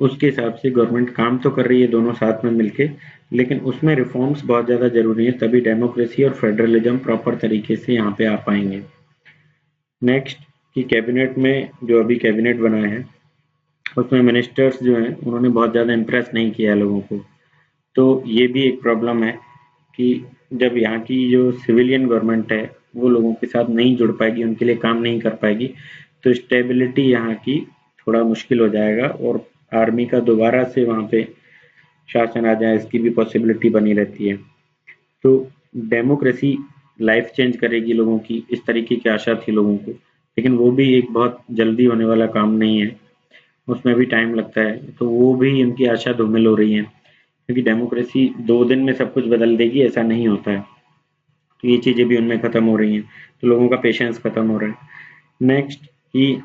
उसके हिसाब से गवर्नमेंट काम तो कर रही है दोनों साथ में मिलके, लेकिन उसमें रिफॉर्म्स बहुत ज़्यादा ज़रूरी है, तभी डेमोक्रेसी और फेडरलिज्म प्रॉपर तरीके से यहाँ पे आ पाएंगे। नेक्स्ट कि कैबिनेट में जो अभी कैबिनेट बना है उसमें मिनिस्टर्स जो हैं उन्होंने बहुत ज़्यादा इम्प्रेस नहीं किया है लोगों को। तो ये भी एक प्रॉब्लम है कि जब यहाँ की जो सिविलियन गवर्नमेंट है वो लोगों के साथ नहीं जुड़ पाएगी, उनके लिए काम नहीं कर पाएगी, तो स्टेबिलिटी यहाँ की थोड़ा मुश्किल हो जाएगा और आर्मी का दोबारा से वहाँ पे शासन आ जाए इसकी भी पॉसिबिलिटी बनी रहती है। तो डेमोक्रेसी लाइफ चेंज करेगी लोगों की, इस तरीके की आशा थी लोगों को, लेकिन वो भी एक बहुत जल्दी होने वाला काम नहीं है, उसमें भी टाइम लगता है। तो वो भी इनकी आशा धूमिल हो रही है, क्योंकि डेमोक्रेसी 2 दिन में सब कुछ बदल देगी ऐसा नहीं होता है। तो ये चीज़ें भी उनमें ख़त्म हो रही हैं, तो लोगों का पेशेंस ख़त्म हो रहा है। नेक्स्ट कि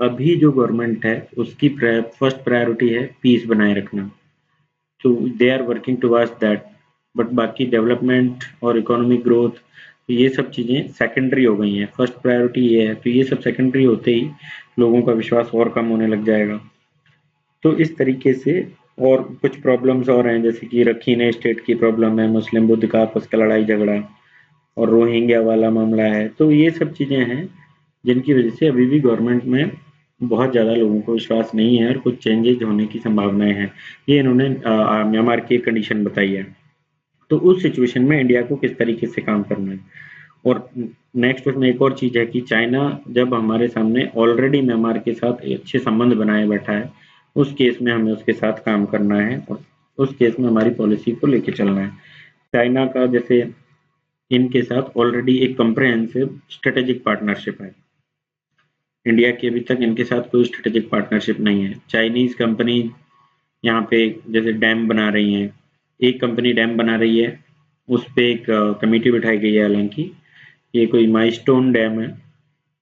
अभी जो गवर्नमेंट है उसकी फर्स्ट प्रायोरिटी है पीस बनाए रखना, तो they are working towards that, but बाकी डेवलपमेंट और इकोनॉमिक ग्रोथ ये सब चीज़ें सेकेंडरी हो गई हैं, फर्स्ट प्रायोरिटी ये है। तो ये सब सेकेंडरी होते ही लोगों का विश्वास और कम होने लग जाएगा। तो इस तरीके से और कुछ प्रॉब्लम्स और हैं, जैसे कि रखीन स्टेट की प्रॉब्लम है, मुस्लिम बुद्ध का आपस का लड़ाई झगड़ा और रोहिंग्या वाला मामला है। तो ये सब चीज़ें हैं जिनकी वजह से अभी भी गवर्नमेंट में बहुत ज़्यादा लोगों को विश्वास नहीं है और कुछ चेंजेज होने की संभावनाएं हैं। ये इन्होंने म्यांमार की कंडीशन बताई है। तो उस सिचुएशन में इंडिया को किस तरीके से काम करना है। और नेक्स्ट उसमें एक और चीज़ है कि चाइना जब हमारे सामने ऑलरेडी म्यांमार के साथ अच्छे संबंध बनाए बैठा है, उस केस में हमें उसके साथ काम करना है और उस केस में हमारी पॉलिसी को लेके चलना है। चाइना का जैसे इनके साथ ऑलरेडी एक कम्प्रहेंसिव स्ट्रेटेजिक पार्टनरशिप है, इंडिया की अभी तक इनके साथ कोई स्ट्रेटेजिक पार्टनरशिप नहीं है। चाइनीज कंपनी यहाँ पे जैसे डैम बना रही हैं, एक कंपनी डैम बना रही है, उस पे एक कमेटी बिठाई गई है, हालांकि ये कोई माइलस्टोन डैम है,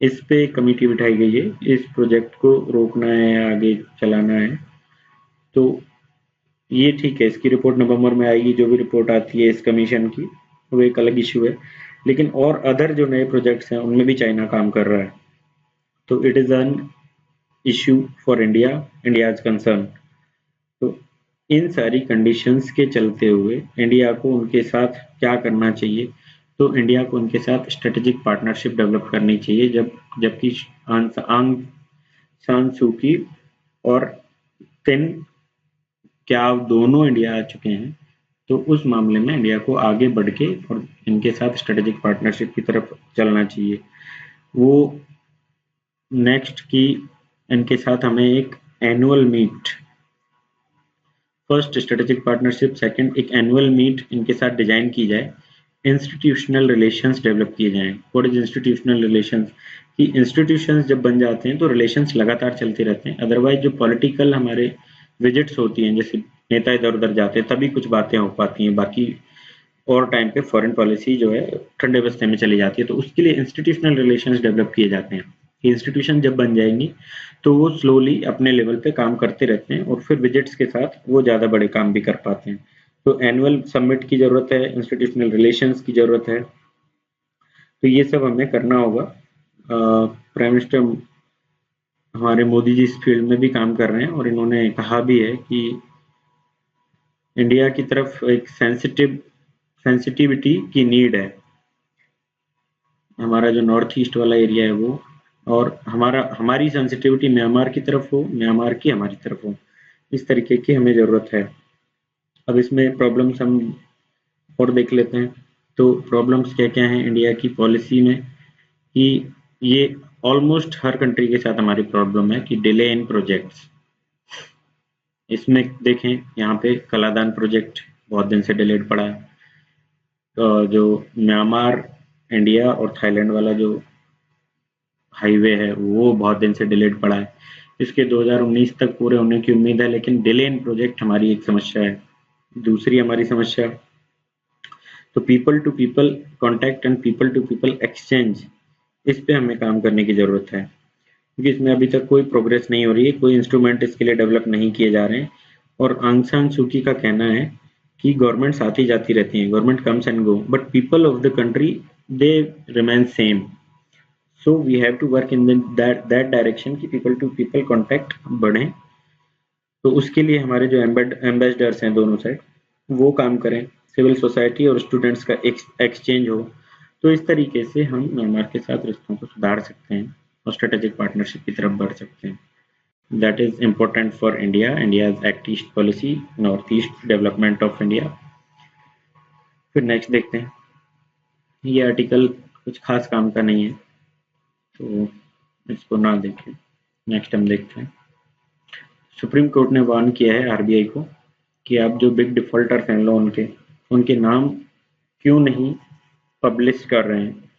इस पे एक कमेटी बिठाई गई है, इस प्रोजेक्ट को रोकना है, आगे चलाना है। तो ये ठीक है, इसकी रिपोर्ट नवंबर में आएगी, जो भी रिपोर्ट आती है इस कमीशन की वो एक अलग इशू है, लेकिन और अदर जो नए प्रोजेक्ट्स हैं उनमें भी चाइना काम कर रहा है। तो it is an issue for India, India's concern. तो इन सारी कंडीशंस के चलते हुए इंडिया को उनके साथ क्या करना चाहिए, तो इंडिया को उनके साथ स्ट्रेटेजिक पार्टनरशिप डेवलप करनी चाहिए, जबकि आंग सान सू की और तिन क्या दोनों इंडिया आ चुके हैं, तो उस मामले में इंडिया को आगे बढ़ के और इनके साथ स्ट्रेटेजिक पार्टनरशिप की तरफ चलना चाहिए। वो नेक्स्ट की इनके साथ हमें एक annual meet first strategic partnership, second एक एनुअल मीट इनके साथ डिजाइन की जाए, इंस्टीट्यूशनल रिलेशंस डेवलप किए जाएं। What is institutional relations? कि इंस्टीट्यूशंस जब बन जाते हैं तो रिलेशंस लगातार चलते रहते हैं, अदरवाइज जो पॉलिटिकल हमारे विजिट्स होती हैं, जैसे नेता इधर उधर जाते हैं तभी कुछ बातें हो पाती हैं, बाकी और टाइम पे फॉरेन पॉलिसी जो है ठंडे बस्ते में चली जाती है। तो उसके लिए इंस्टीट्यूशनल रिलेशंस डेवलप किए जाते हैं। इंस्टीट्यूशन जब बन जाएंगी तो वो स्लोली अपने लेवल पे काम करते रहते हैं और फिर विजिट्स के साथ वो ज़्यादा बड़े काम भी कर पाते हैं। तो एनुअल समिट की ज़रूरत है, इंस्टीट्यूशनल रिलेशंस की ज़रूरत है, तो ये सब हमें करना होगा। प्राइम मिनिस्टर हमारे मोदी जी इस फील्ड में भी काम कर रहे हैं और इन्होंने कहा भी है कि इंडिया की तरफ एक सेंसिटिविटी की नीड है। हमारा जो नॉर्थ ईस्ट वाला एरिया है वो, और हमारी सेंसिटिविटी म्यांमार की तरफ हो, म्यांमार की हमारी तरफ हो, इस तरीके की हमें ज़रूरत है। अब इसमें प्रॉब्लम्स हम और देख लेते हैं। तो प्रॉब्लम्स क्या क्या हैं इंडिया की पॉलिसी में, कि ये ऑलमोस्ट हर कंट्री के साथ हमारी प्रॉब्लम है कि डिले इन प्रोजेक्ट्स। इसमें देखें यहाँ पे कलादान प्रोजेक्ट बहुत दिन से डिलेड पड़ा है। जो म्यांमार, इंडिया और थाईलैंड वाला जो हाईवे है वो बहुत दिन से डिलेड पड़ा है। इसके 2019 तक पूरे होने की उम्मीद है, लेकिन डिले इन प्रोजेक्ट हमारी एक समस्या है। दूसरी हमारी समस्या, तो people to people contact and people to people exchange, इस पे हमें काम करने की ज़रूरत है, क्योंकि इसमें अभी तक कोई प्रोग्रेस नहीं हो रही है, कोई इंस्ट्रूमेंट इसके लिए डेवलप नहीं किए जा रहे हैं। और आंग सान सू की का कहना है कि गवर्नमेंट्स आती जाती रहती हैं, government comes and go, but people of the country they remain same. So we have to work in that direction कि पीपल टू पीपल कॉन्टैक्ट बढ़े। तो उसके लिए हमारे जो एम्बेसडर्स हैं दोनों साइड वो काम करें, सिविल सोसाइटी और स्टूडेंट्स का एक्सचेंज हो। तो इस तरीके से हम म्यांमार के साथ रिश्तों को सुधार सकते हैं और स्ट्रेटेजिक पार्टनरशिप की तरफ बढ़ सकते हैं। That is important for India, India's act east policy, north east development of India. फिर नेक्स्ट देखते हैं। ये आर्टिकल कुछ खास काम का नहीं है तो इसको ना देखें। नेक्स्ट हम देखते हैं। सुप्रीम कोर्ट ने वार्न किया है आरबीआई को कि आप जो बिग डिफॉल्टर्स हैं लोन के, उनके नाम क्यों नहीं पब्लिश कर रहे हैं।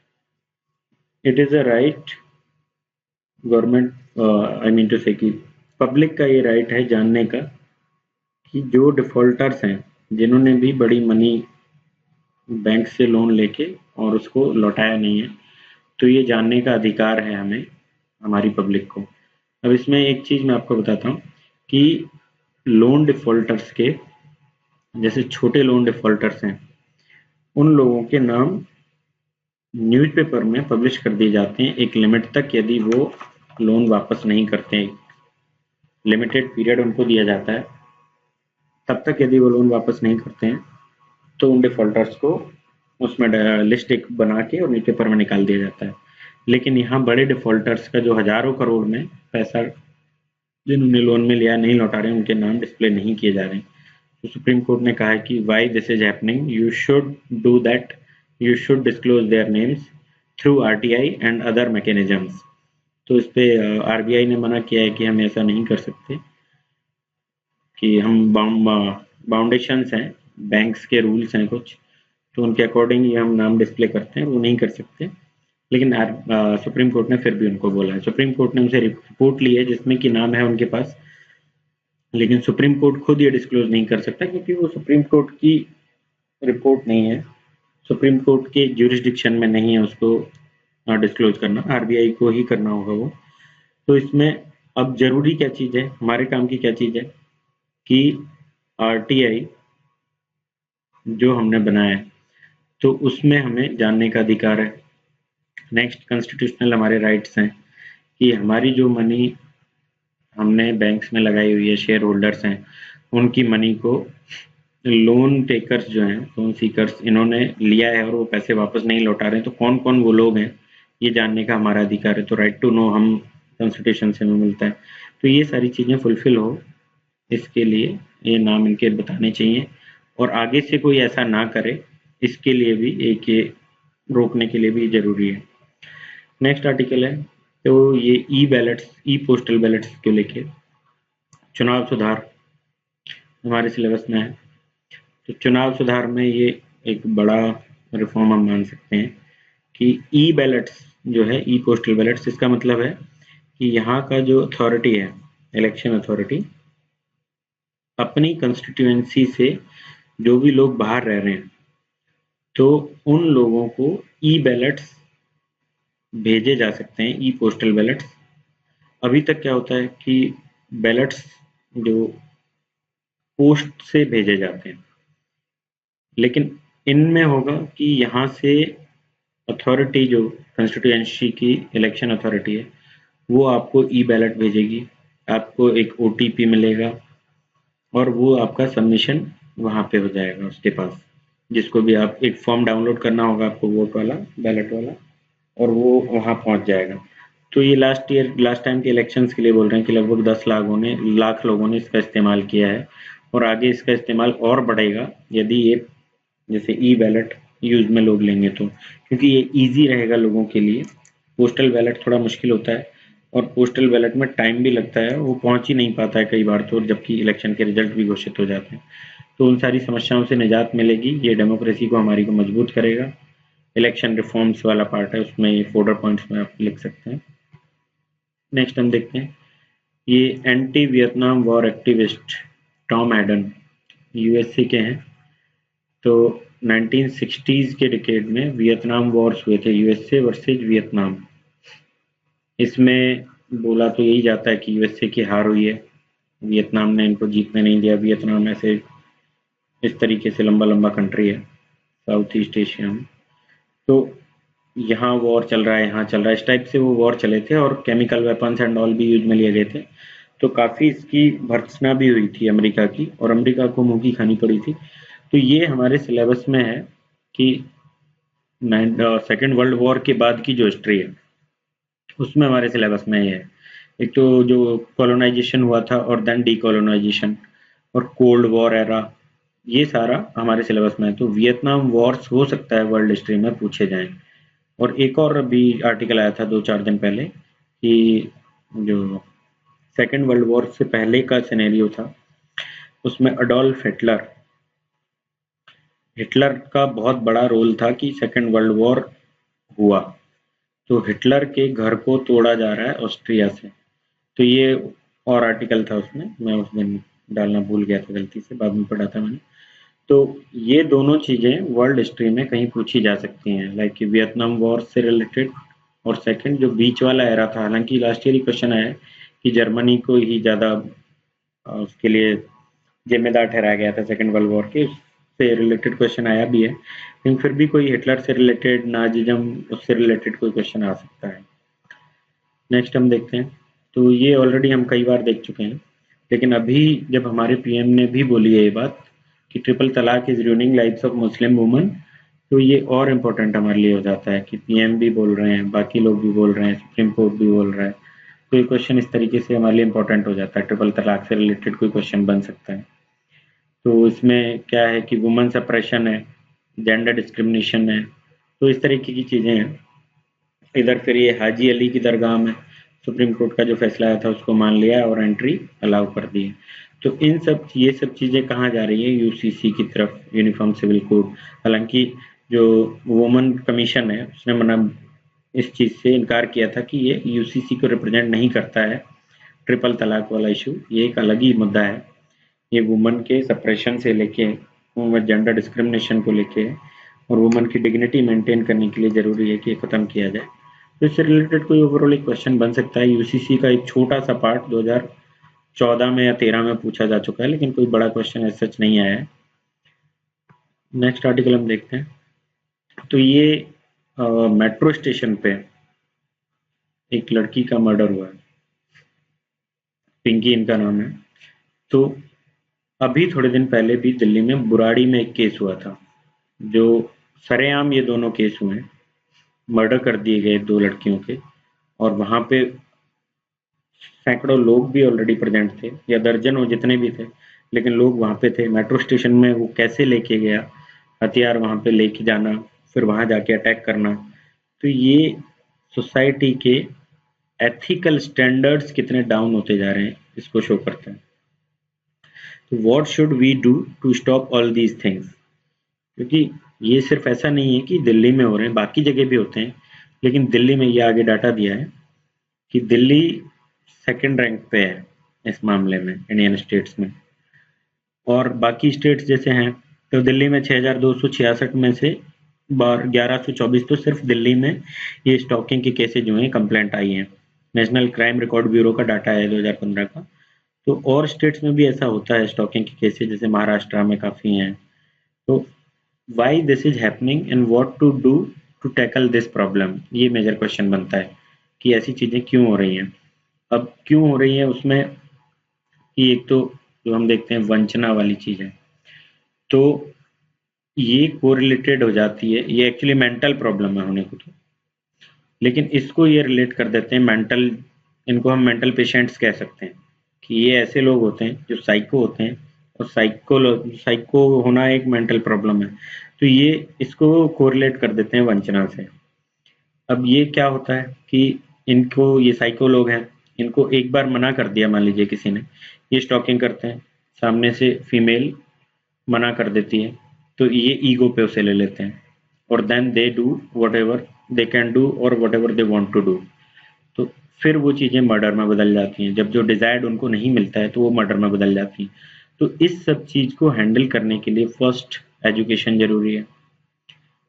It is a right government, I mean to say कि पब्लिक का ये राइट है जानने का कि जो डिफॉल्टर्स हैं, जिन्होंने भी बड़ी मनी बैंक से लोन लेके और उसको लौटाया नहीं है, तो ये जानने का अधिकार है हमें, हमारी पब्लिक को। अब इसमें एक चीज़ मैं आपको बताता हूँ कि लोन डिफॉल्टर्स के, जैसे छोटे लोन डिफॉल्टर्स हैं, उन लोगों के नाम न्यूज़पेपर में पब्लिश कर दिए जाते हैं एक लिमिट तक। यदि वो लोन वापस नहीं करते हैं, लिमिटेड पीरियड उनको दिया जाता है, तब तक यदि वो लोन वापस नहीं करते हैं तो उन डिफॉल्टर्स को उसमें लिस्ट एक बना के और न्यूज़पेपर में निकाल दिया जाता है। लेकिन यहाँ बड़े डिफॉल्टर्स का जो हजारों करोड़ में पैसा जिन्होंने लोन में लिया नहीं लौटा रहे, उनके नाम डिस्प्ले नहीं किए जा रहे हैं। तो सुप्रीम कोर्ट ने कहा है कि Y this is happening, you should do that, you should disclose their names through RTI and other mechanisms. तो इस पे आरबीआई ने मना किया है कि हम ऐसा नहीं कर सकते, कि हम बाउंडेशंस हैं, बैंक्स के रूल्स हैं कुछ, तो उनके अकॉर्डिंग ही हम नाम डिस्प्ले करते हैं, वो नहीं कर सकते। लेकिन सुप्रीम कोर्ट ने फिर भी उनको बोला है। सुप्रीम कोर्ट ने उनसे रिपोर्ट ली है जिसमें कि नाम है उनके पास, लेकिन सुप्रीम कोर्ट खुद ये डिस्क्लोज नहीं कर सकता क्योंकि वो सुप्रीम कोर्ट की रिपोर्ट नहीं है, सुप्रीम कोर्ट के ज्यूरिसडिक्शन में नहीं है उसको डिस्क्लोज करना, आरबीआई को ही करना होगा वो। तो इसमें अब जरूरी क्या चीज़ है, हमारे काम की क्या चीज़ है कि आरटीआई जो हमने बनाया है तो उसमें हमें जानने का अधिकार है। नेक्स्ट कॉन्स्टिट्यूशनल हमारे राइट्स हैं कि हमारी जो मनी हमने बैंक्स में लगाई हुई है, शेयर होल्डर्स हैं, उनकी मनी को लोन टेकर्स जो हैं, लोन सीकर्स, इन्होंने लिया है और वो पैसे वापस नहीं लौटा रहे हैं, तो कौन कौन वो लोग हैं ये जानने का हमारा अधिकार है। तो राइट टू नो हम कॉन्स्टिट्यूशन से हमें मिलता है। तो ये सारी चीज़ें फुलफिल हो, इसके लिए ये नाम इनके बताने चाहिए और आगे से कोई ऐसा ना करे, इसके लिए भी एक ये रोकने के लिए भी जरूरी है। नेक्स्ट आर्टिकल है तो ये ई बैलेट्स, ई पोस्टल बैलेट्स को लेके चुनाव सुधार। हमारे सिलेबस में है। तो चुनाव सुधार में ये एक बड़ा रिफॉर्म हम मान सकते हैं कि ई बैलेट्स जो है, ई पोस्टल बैलेट्स, इसका मतलब है कि यहाँ का जो अथॉरिटी है, इलेक्शन अथॉरिटी, अपनी कंस्टिट्यूएंसी से जो भी लोग बाहर रह रहे हैं तो उन लोगों को ई बैलेट्स भेजे जा सकते हैं, ई पोस्टल बैलेट्स। अभी तक क्या होता है कि बैलेट्स जो पोस्ट से भेजे जाते हैं, लेकिन इनमें होगा कि यहाँ से अथॉरिटी जो कंस्टिट्यूएंसी की इलेक्शन अथॉरिटी है वो आपको ई बैलेट भेजेगी, आपको एक ओटीपी मिलेगा और वो आपका सबमिशन वहाँ पे हो जाएगा उसके पास, जिसको भी आप एक फॉर्म डाउनलोड करना होगा आपको, वोट वाला, बैलेट वाला, और वो वहाँ पहुँच जाएगा। तो ये लास्ट टाइम के इलेक्शंस के लिए बोल रहे हैं कि लगभग 10 लाख लोगों ने इसका इस्तेमाल किया है और आगे इसका इस्तेमाल और बढ़ेगा यदि ये जैसे ई बैलेट यूज में लोग लेंगे तो, क्योंकि ये इजी रहेगा लोगों के लिए। पोस्टल बैलेट थोड़ा मुश्किल होता है और पोस्टल बैलेट में टाइम भी लगता है, वो पहुंच ही नहीं पाता है कई बार तो, जबकि इलेक्शन के रिजल्ट भी घोषित हो जाते हैं। तो उन सारी समस्याओं से निजात मिलेगी, ये डेमोक्रेसी को हमारी को मजबूत करेगा। इलेक्शन रिफॉर्म्स वाला पार्ट है, उसमें ये फोल्डर पॉइंट्स में आप लिख सकते हैं। नेक्स्ट हम देखते हैं, ये anti Vietnam war activist Tom Hayden USA के हैं। तो 1960s के डिकेड में वियतनाम वॉर्स हुए थे, यूएसए वर्सेज वियतनाम। इसमें बोला तो यही जाता है कि यूएसए की हार हुई है, वियतनाम ने इनको जीतने नहीं दिया। वियतनाम ऐसे इस तरीके से लंबा लंबा कंट्री है साउथ ईस्ट एशिया में, तो यहाँ वॉर चल रहा है, यहाँ चल रहा है, इस टाइप से वो वॉर चले थे और केमिकल वेपन्स एंड ऑल भी यूज में लिए गए थे। तो काफ़ी इसकी भर्त्सना भी हुई थी अमेरिका की, और अमेरिका को मुंह की खानी पड़ी थी। तो ये हमारे सिलेबस में है कि सेकेंड वर्ल्ड वॉर के बाद की जो हिस्ट्री है उसमें हमारे सिलेबस में ये है। एक तो जो कॉलोनाइजेशन हुआ था और देन डीकॉलोनाइजेशन और कोल्ड वॉर एरा, ये सारा हमारे सिलेबस में है। तो वियतनाम वॉर्स हो सकता है वर्ल्ड हिस्ट्री में पूछे जाएं। और एक और अभी आर्टिकल आया था 2-4 दिन पहले कि जो सेकेंड वर्ल्ड वॉर से पहले का सिनेरियो था उसमें अडोल्फ हिटलर, हिटलर का बहुत बड़ा रोल था कि सेकेंड वर्ल्ड वॉर हुआ। तो हिटलर के घर को तोड़ा जा रहा है ऑस्ट्रिया से। तो ये और आर्टिकल था उसमें, मैं उस दिन डालना भूल गया था गलती से, बाद में पढ़ा था मैंने। तो ये दोनों चीजें वर्ल्ड हिस्ट्री में कहीं पूछी जा सकती हैं, लाइक कि वियतनाम वॉर से रिलेटेड और सेकंड जो बीच वाला एरा था। हालांकि लास्ट ईयर ही क्वेश्चन आया है कि जर्मनी को ही ज्यादा उसके लिए जिम्मेदार ठहराया गया था सेकेंड वर्ल्ड वॉर के, उससे रिलेटेड क्वेश्चन आया भी है, लेकिन फिर भी कोई हिटलर से रिलेटेड, नाजिज्म उससे रिलेटेड कोई क्वेश्चन आ सकता है। नेक्स्ट हम देखते हैं, तो ये ऑलरेडी हम कई बार देख चुके हैं, लेकिन अभी जब हमारे पीएम ने भी बोली है ये बात कि ट्रिपल तलाक is ruining lives of Muslim woman, तो ये और इम्पोर्टेंट हमारे लिए हो जाता है कि पीएम भी बोल रहे हैं, बाकी लोग भी बोल रहे हैं, सुप्रीम कोर्ट भी बोल रहा है। तो ये क्वेश्चन इस तरीके से हमारे लिए इम्पोर्टेंट हो जाता है, ट्रिपल तलाक से रिलेटेड कोई क्वेश्चन बन सकता है। तो इसमें क्या है कि वुमन सप्रेशन है, जेंडर डिस्क्रिमिनेशन है, तो इस तरीके की चीज़ें हैं। इधर फिर ये हाजी अली की दरगाह में सुप्रीम कोर्ट का जो फैसला आया था उसको मान लिया और एंट्री अलाउ कर दी है। तो ये सब चीज़ें कहाँ जा रही है, यूसीसी की तरफ, यूनिफॉर्म सिविल कोड। हालांकि जो वुमन कमीशन है उसने मना इस चीज़ से इनकार किया था कि ये यूसीसी को रिप्रेजेंट नहीं करता है, ट्रिपल तलाक वाला इशू ये एक अलग ही मुद्दा है। ये वुमन के सप्रेशन से लेके वुमन जेंडर डिस्क्रिमिनेशन को लेके और वुमन की डिग्निटी मेंटेन करने के लिए जरूरी है कि ये खत्म किया जाए। तो इससे रिलेटेड कोई ओवरऑल एक क्वेश्चन बन सकता है। यूसीसी का एक छोटा सा पार्ट 2014 में या 13 में पूछा जा चुका है, लेकिन कोई बड़ा क्वेश्चन ऐसा सच नहीं आया है। नेक्स्ट आर्टिकल हम देखते हैं, तो ये मेट्रो स्टेशन पे एक लड़की का मर्डर हुआ है, पिंकी इनका नाम है। तो अभी थोड़े दिन पहले भी दिल्ली में बुराड़ी में एक केस हुआ था, जो सरेआम ये दोनों केस हुए हैं, मर्डर कर दिए गए 2 लड़कियों के, और वहां पे सैकड़ों लोग भी ऑलरेडी प्रेजेंट थे, या दर्जनों जितने भी थे, लेकिन लोग वहां पे थे। मेट्रो स्टेशन में वो कैसे लेके गया, हथियार वहां पे लेके जाना, फिर वहां जाके अटैक करना, तो ये सोसाइटी के एथिकल स्टैंडर्ड्स कितने डाउन होते जा रहे हैं इसको शो करता है। तो what should we do to stop all these things, क्योंकि ये सिर्फ ऐसा नहीं है कि दिल्ली में हो रहे हैं, बाकी जगह भी होते हैं, लेकिन दिल्ली में ये आगे डाटा दिया है कि दिल्ली सेकंड रैंक पे है इस मामले में इंडियन स्टेट्स में, और बाकी स्टेट्स जैसे हैं तो दिल्ली में 6266 में से 1124 तो सिर्फ दिल्ली में ये स्टॉकिंग के केसेज जो हैं कंप्लेंट आई हैं। नेशनल क्राइम रिकॉर्ड ब्यूरो का डाटा है 2015 का। तो और स्टेट्स में भी ऐसा होता है स्टॉकिंग के केसेज, जैसे महाराष्ट्र में काफ़ी हैं। तो why this is happening and what to do to tackle this problem, ये मेजर क्वेश्चन बनता है कि ऐसी चीज़ें क्यों हो रही हैं। अब क्यों हो रही है उसमें कि एक तो जो हम देखते हैं वंचना वाली चीज़ है, तो ये कोरिलेटेड हो जाती है, ये एक्चुअली मेंटल प्रॉब्लम है होने को तो, लेकिन इसको ये रिलेट कर देते हैं मेंटल, इनको हम मेंटल पेशेंट्स कह सकते हैं कि ये ऐसे लोग होते हैं जो साइको होते हैं, और साइको होना एक मेंटल प्रॉब्लम है, तो ये इसको कोरिलेट कर देते हैं वंचना से। अब ये क्या होता है कि इनको, ये साइको लोग हैं, इनको एक बार मना कर दिया, मान लीजिए किसी ने, ये स्टॉकिंग करते हैं, सामने से फीमेल मना कर देती है, तो ये ईगो पे उसे ले लेते हैं, और then they do whatever they can do और whatever they want to do. तो फिर वो चीज़ें मर्डर में बदल जाती हैं, जब जो डिजायर्ड उनको नहीं मिलता है तो वो मर्डर में बदल जाती हैं। तो इस सब चीज़ को हैंडल करने के लिए फर्स्ट एजुकेशन जरूरी है।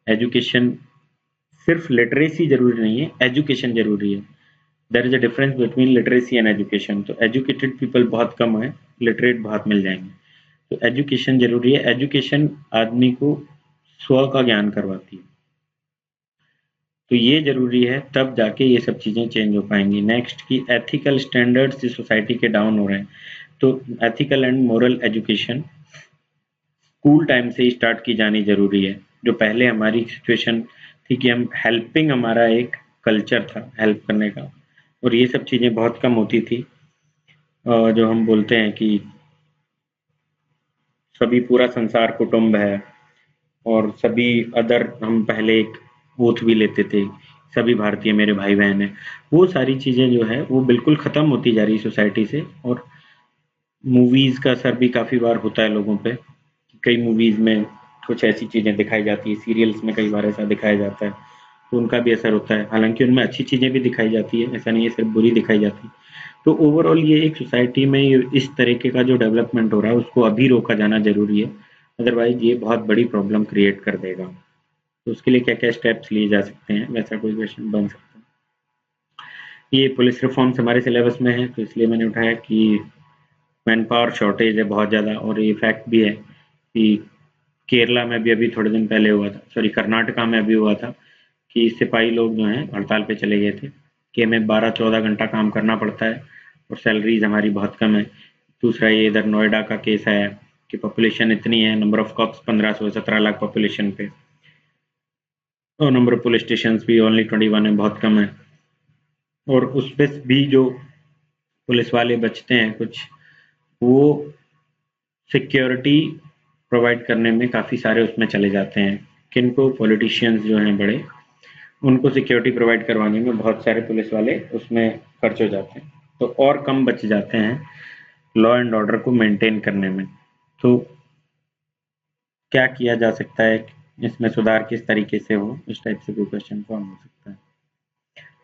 एजुकेशन, सिर्फ लिटरेसी जरूरी नहीं है, एजुकेशन जरूरी है। There is a difference between literacy and education. तो एजुकेटेड पीपल बहुत कम है, लिटरेट बहुत मिल जाएंगे। तो एजुकेशन जरूरी है। एजुकेशन आदमी को स्व का ज्ञान करवाती है, तो ये जरूरी है, तब जाके ये सब चीजें चेंज हो पाएंगी। नेक्स्ट की एथिकल स्टैंडर्ड्स इस सोसाइटी के डाउन हो रहे हैं, तो ethical and moral education school time से ही स्टार्ट की जानी जरूरी है। जो पहले हमारी सिचुएशन थी कि हम हेल्पिंग, हमारा एक कल्चर था हेल्प करने का, और ये सब चीजें बहुत कम होती थी। जो हम बोलते हैं कि सभी, पूरा संसार कुटुंब है, और सभी अदर, हम पहले एक ओथ भी लेते थे, सभी भारतीय मेरे भाई बहन हैं। वो सारी चीजें जो है वो बिल्कुल खत्म होती जा रही सोसाइटी से। और मूवीज का असर भी काफी बार होता है लोगों पे। कई मूवीज में कुछ ऐसी चीजें दिखाई जाती है, सीरियल्स में कई बार ऐसा दिखाया जाता है, तो उनका भी असर होता है। हालांकि उनमें अच्छी चीजें भी दिखाई जाती है, ऐसा नहीं है सिर्फ बुरी दिखाई जाती है। तो ओवरऑल ये एक सोसाइटी में इस तरीके का जो डेवलपमेंट हो रहा है उसको अभी रोका जाना जरूरी है, अदरवाइज ये बहुत बड़ी प्रॉब्लम क्रिएट कर देगा। तो उसके लिए क्या क्या स्टेप्स लिए जा सकते हैं, वैसा कोई क्वेश्चन बन सकता है। ये पुलिस रिफॉर्म्स हमारे सिलेबस में है, तो इसलिए मैंने उठाया कि मैन पावर शॉर्टेज है बहुत ज़्यादा, और ये फैक्ट भी है कि केरला में भी अभी थोड़े दिन पहले हुआ था, सॉरी कर्नाटका में अभी हुआ था, कि सिपाही लोग जो हैं हड़ताल पे चले गए थे कि हमें 12-14 घंटा काम करना पड़ता है और सैलरीज हमारी बहुत कम है। दूसरा ये इधर नोएडा का केस है कि पॉपुलेशन इतनी है, number of cops 1517 lakh population पे, और नंबर ऑफ पुलिस स्टेशन भी ओनली 21 है, बहुत कम है। और उस पे भी जो पुलिस वाले बचते हैं कुछ, वो सिक्योरिटी प्रोवाइड करने में काफ़ी सारे उसमें चले जाते हैं। किनको, पॉलिटिशियंस जो हैं बड़े, उनको सिक्योरिटी प्रोवाइड करवाने में बहुत सारे पुलिस वाले उसमें खर्च हो जाते हैं, तो और कम बच जाते हैं लॉ एंड ऑर्डर को मेंटेन करने में। तो क्या किया जा सकता है, इसमें सुधार किस तरीके से हो, इस टाइप से कोई क्वेश्चन फॉर्म हो सकता है।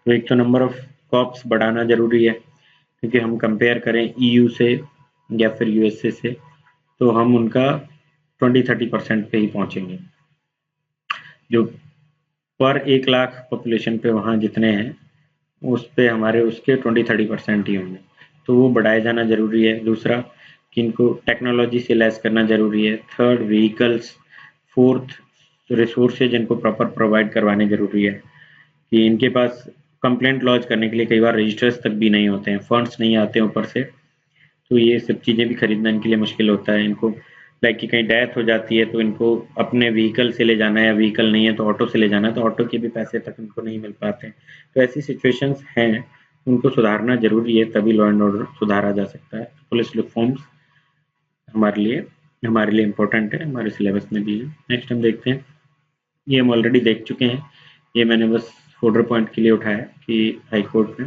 तो एक तो नंबर ऑफ कॉप्स बढ़ाना जरूरी है, क्योंकि हम कंपेयर करें ईयू से या फिर यूएसए से, तो हम उनका 20-30% पे ही पहुंचेंगे। जो पर 1 लाख पॉपुलेशन पे वहाँ जितने हैं, उस पे हमारे उसके 20-30% ही होंगे, तो वो बढ़ाया जाना जरूरी है। दूसरा कि इनको टेक्नोलॉजी से लैस करना जरूरी है। Third, vehicles. फोर्थ, रिसोर्सेज इनको प्रॉपर प्रोवाइड करवाने जरूरी है, कि इनके पास कंप्लेंट लॉन्च करने के लिए कई बार रजिस्टर्स तक भी नहीं होते हैं, फंड्स नहीं आते ऊपर से, तो ये सब चीज़ें भी खरीदना इनके लिए मुश्किल होता है। इनको लाइक कि कहीं डेथ हो जाती है तो इनको अपने व्हीकल से ले जाना है, या व्हीकल नहीं है तो ऑटो से ले जाना है, तो ऑटो के भी पैसे तक इनको नहीं मिल पाते हैं। तो ऐसी सिचुएशंस हैं, उनको सुधारना जरूरी है, तभी लॉ एंड ऑर्डर सुधारा जा सकता है। पुलिस रिफॉर्म्स हमारे लिए इम्पोर्टेंट है, हमारे सिलेबस में भी है। नेक्स्ट हम देखते हैं, ये हम ऑलरेडी देख चुके हैं, ये मैंने बस फोल्डर पॉइंट के लिए उठाया कि हाई कोर्ट ने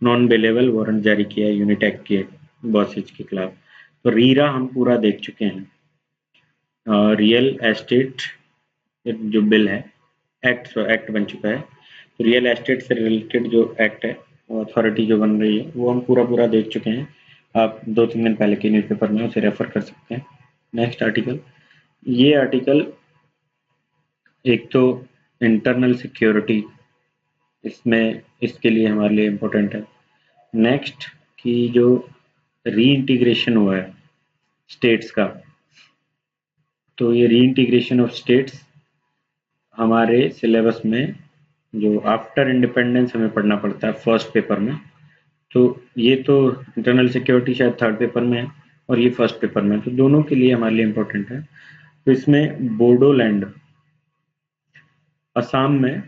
नॉन बेलेबल वारंट जारी किया है यूनिटेक के बॉसेज के खिलाफ। तो रीरा हम पूरा देख चुके हैं। रियल एस्टेट जो बिल है, एक्ट बन चुका है। तो रियल एस्टेट से रिलेटेड जो एक्ट है, अथॉरिटी जो बन रही है, वो हम पूरा देख चुके हैं। आप 2-3 दिन पहले के न्यूज़पेपर में उसे रेफर कर सकते हैं। नेक्स्ट आर्टिकल, ये आर्टिकल एक तो इंटरनल सिक्योरिटी इसमें इसके लिए हमारे लिए इम्पोर्टेंट है। नेक्स्ट कि जो रीइंटीग्रेशन हुआ है स्टेट्स का, तो ये रीइंटीग्रेशन ऑफ स्टेट्स हमारे सिलेबस में जो आफ्टर इंडिपेंडेंस हमें पढ़ना पड़ता है फर्स्ट पेपर में, तो ये तो इंटरनल सिक्योरिटी शायद थर्ड पेपर में है और ये फर्स्ट पेपर में है, तो दोनों के लिए हमारे लिए इम्पोर्टेंट है। तो इसमें बोडोलैंड, असम में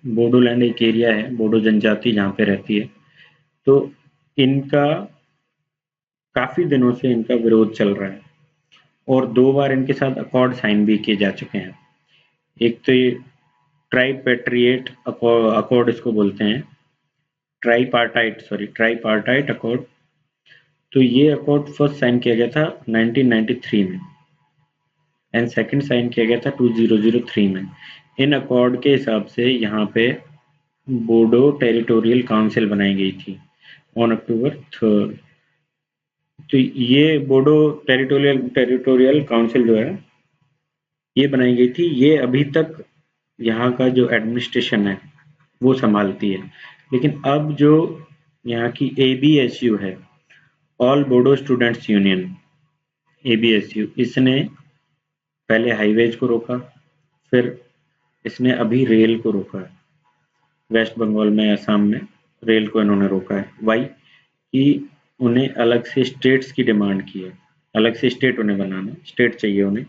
बोडोलैंड एक एरिया है, बोडो जनजाति जहाँ पे रहती है, तो इनका काफी दिनों से इनका विरोध चल रहा है और 2 बार इनके साथ अकॉर्ड साइन भी किए जा चुके हैं। एक तो ये ट्राइपेट्रिएट अकॉर्ड इसको बोलते हैं, ट्राइपार्टाइट अकॉर्ड। तो ये अकॉर्ड फर्स्ट साइन किया गया था 1993 में एंड सेकंड साइन किया गया था 2003 में। इन अकॉर्ड के हिसाब से यहाँ पे बोडो टेरिटोरियल काउंसिल बनाई गई थी ऑन अक्टूबर 3rd। तो ये बोडो टेरिटोरियल काउंसिल जो है ये बनाई गई थी, ये अभी तक यहाँ का जो एडमिनिस्ट्रेशन है वो संभालती है। लेकिन अब जो यहाँ की ABSU है, all Bodo students union, ABSU, इसने पहले हाईवेज को रोका, फिर इसने अभी रेल को रोका है। वेस्ट बंगाल में, असम में रेल को इन्होंने रोका है। वाई? कि उन्हें अलग से स्टेट्स की डिमांड की है, अलग से स्टेट उन्हें बनाना, स्टेट चाहिए उन्हें।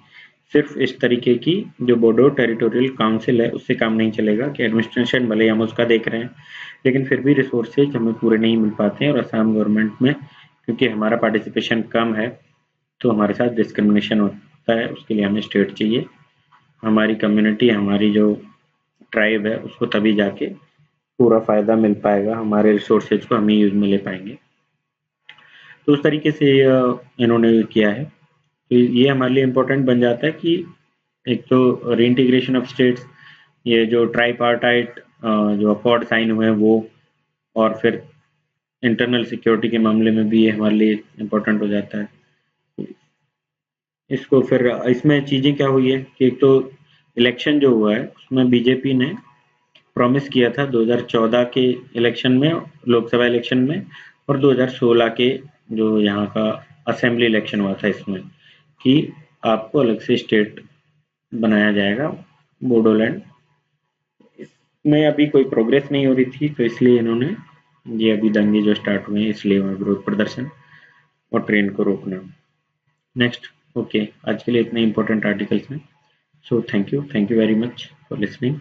सिर्फ इस तरीके की जो बोडो टेरिटोरियल काउंसिल है उससे काम नहीं चलेगा कि एडमिनिस्ट्रेशन भले हम उसका देख रहे हैं लेकिन फिर भी रिसोर्सेज हमें पूरे नहीं मिल पाते हैं, और असम गवर्नमेंट में क्योंकि हमारा पार्टिसिपेशन कम है तो हमारे साथ डिस्क्रिमिनेशन होता है, उसके लिए हमें स्टेट चाहिए। हमारी कम्युनिटी, हमारी जो ट्राइब है उसको तभी जाके पूरा फायदा मिल पाएगा, हमारे रिसोर्सेज को हम ही यूज में ले पाएंगे। तो उस तरीके से इन्होंने किया है। तो ये हमारे लिए इम्पोर्टेंट बन जाता है कि एक तो रीइंटीग्रेशन ऑफ स्टेट्स, ये जो ट्राइपार्टाइट जो अकॉर्ड साइन हुए हैं वो, और फिर इंटरनल सिक्योरिटी के मामले में भी ये हमारे लिए इम्पोर्टेंट हो जाता है। इसको फिर इसमें चीज़ें क्या हुई है कि एक तो इलेक्शन जो हुआ है उसमें बीजेपी ने प्रॉमिस किया था 2014 के इलेक्शन में, लोकसभा इलेक्शन में, और 2016 के जो यहाँ का असेंबली इलेक्शन हुआ था इसमें, कि आपको अलग से स्टेट बनाया जाएगा बोडोलैंड। इसमें अभी कोई प्रोग्रेस नहीं हो रही थी, तो इसलिए इन्होंने ये अभी दंगे जो स्टार्ट हुए हैं इसलिए विरोध प्रदर्शन और ट्रेन को रोकना। नेक्स्ट, ओके, आज के लिए इतने इंपॉर्टेंट आर्टिकल्स हैं। So thank you very much for listening.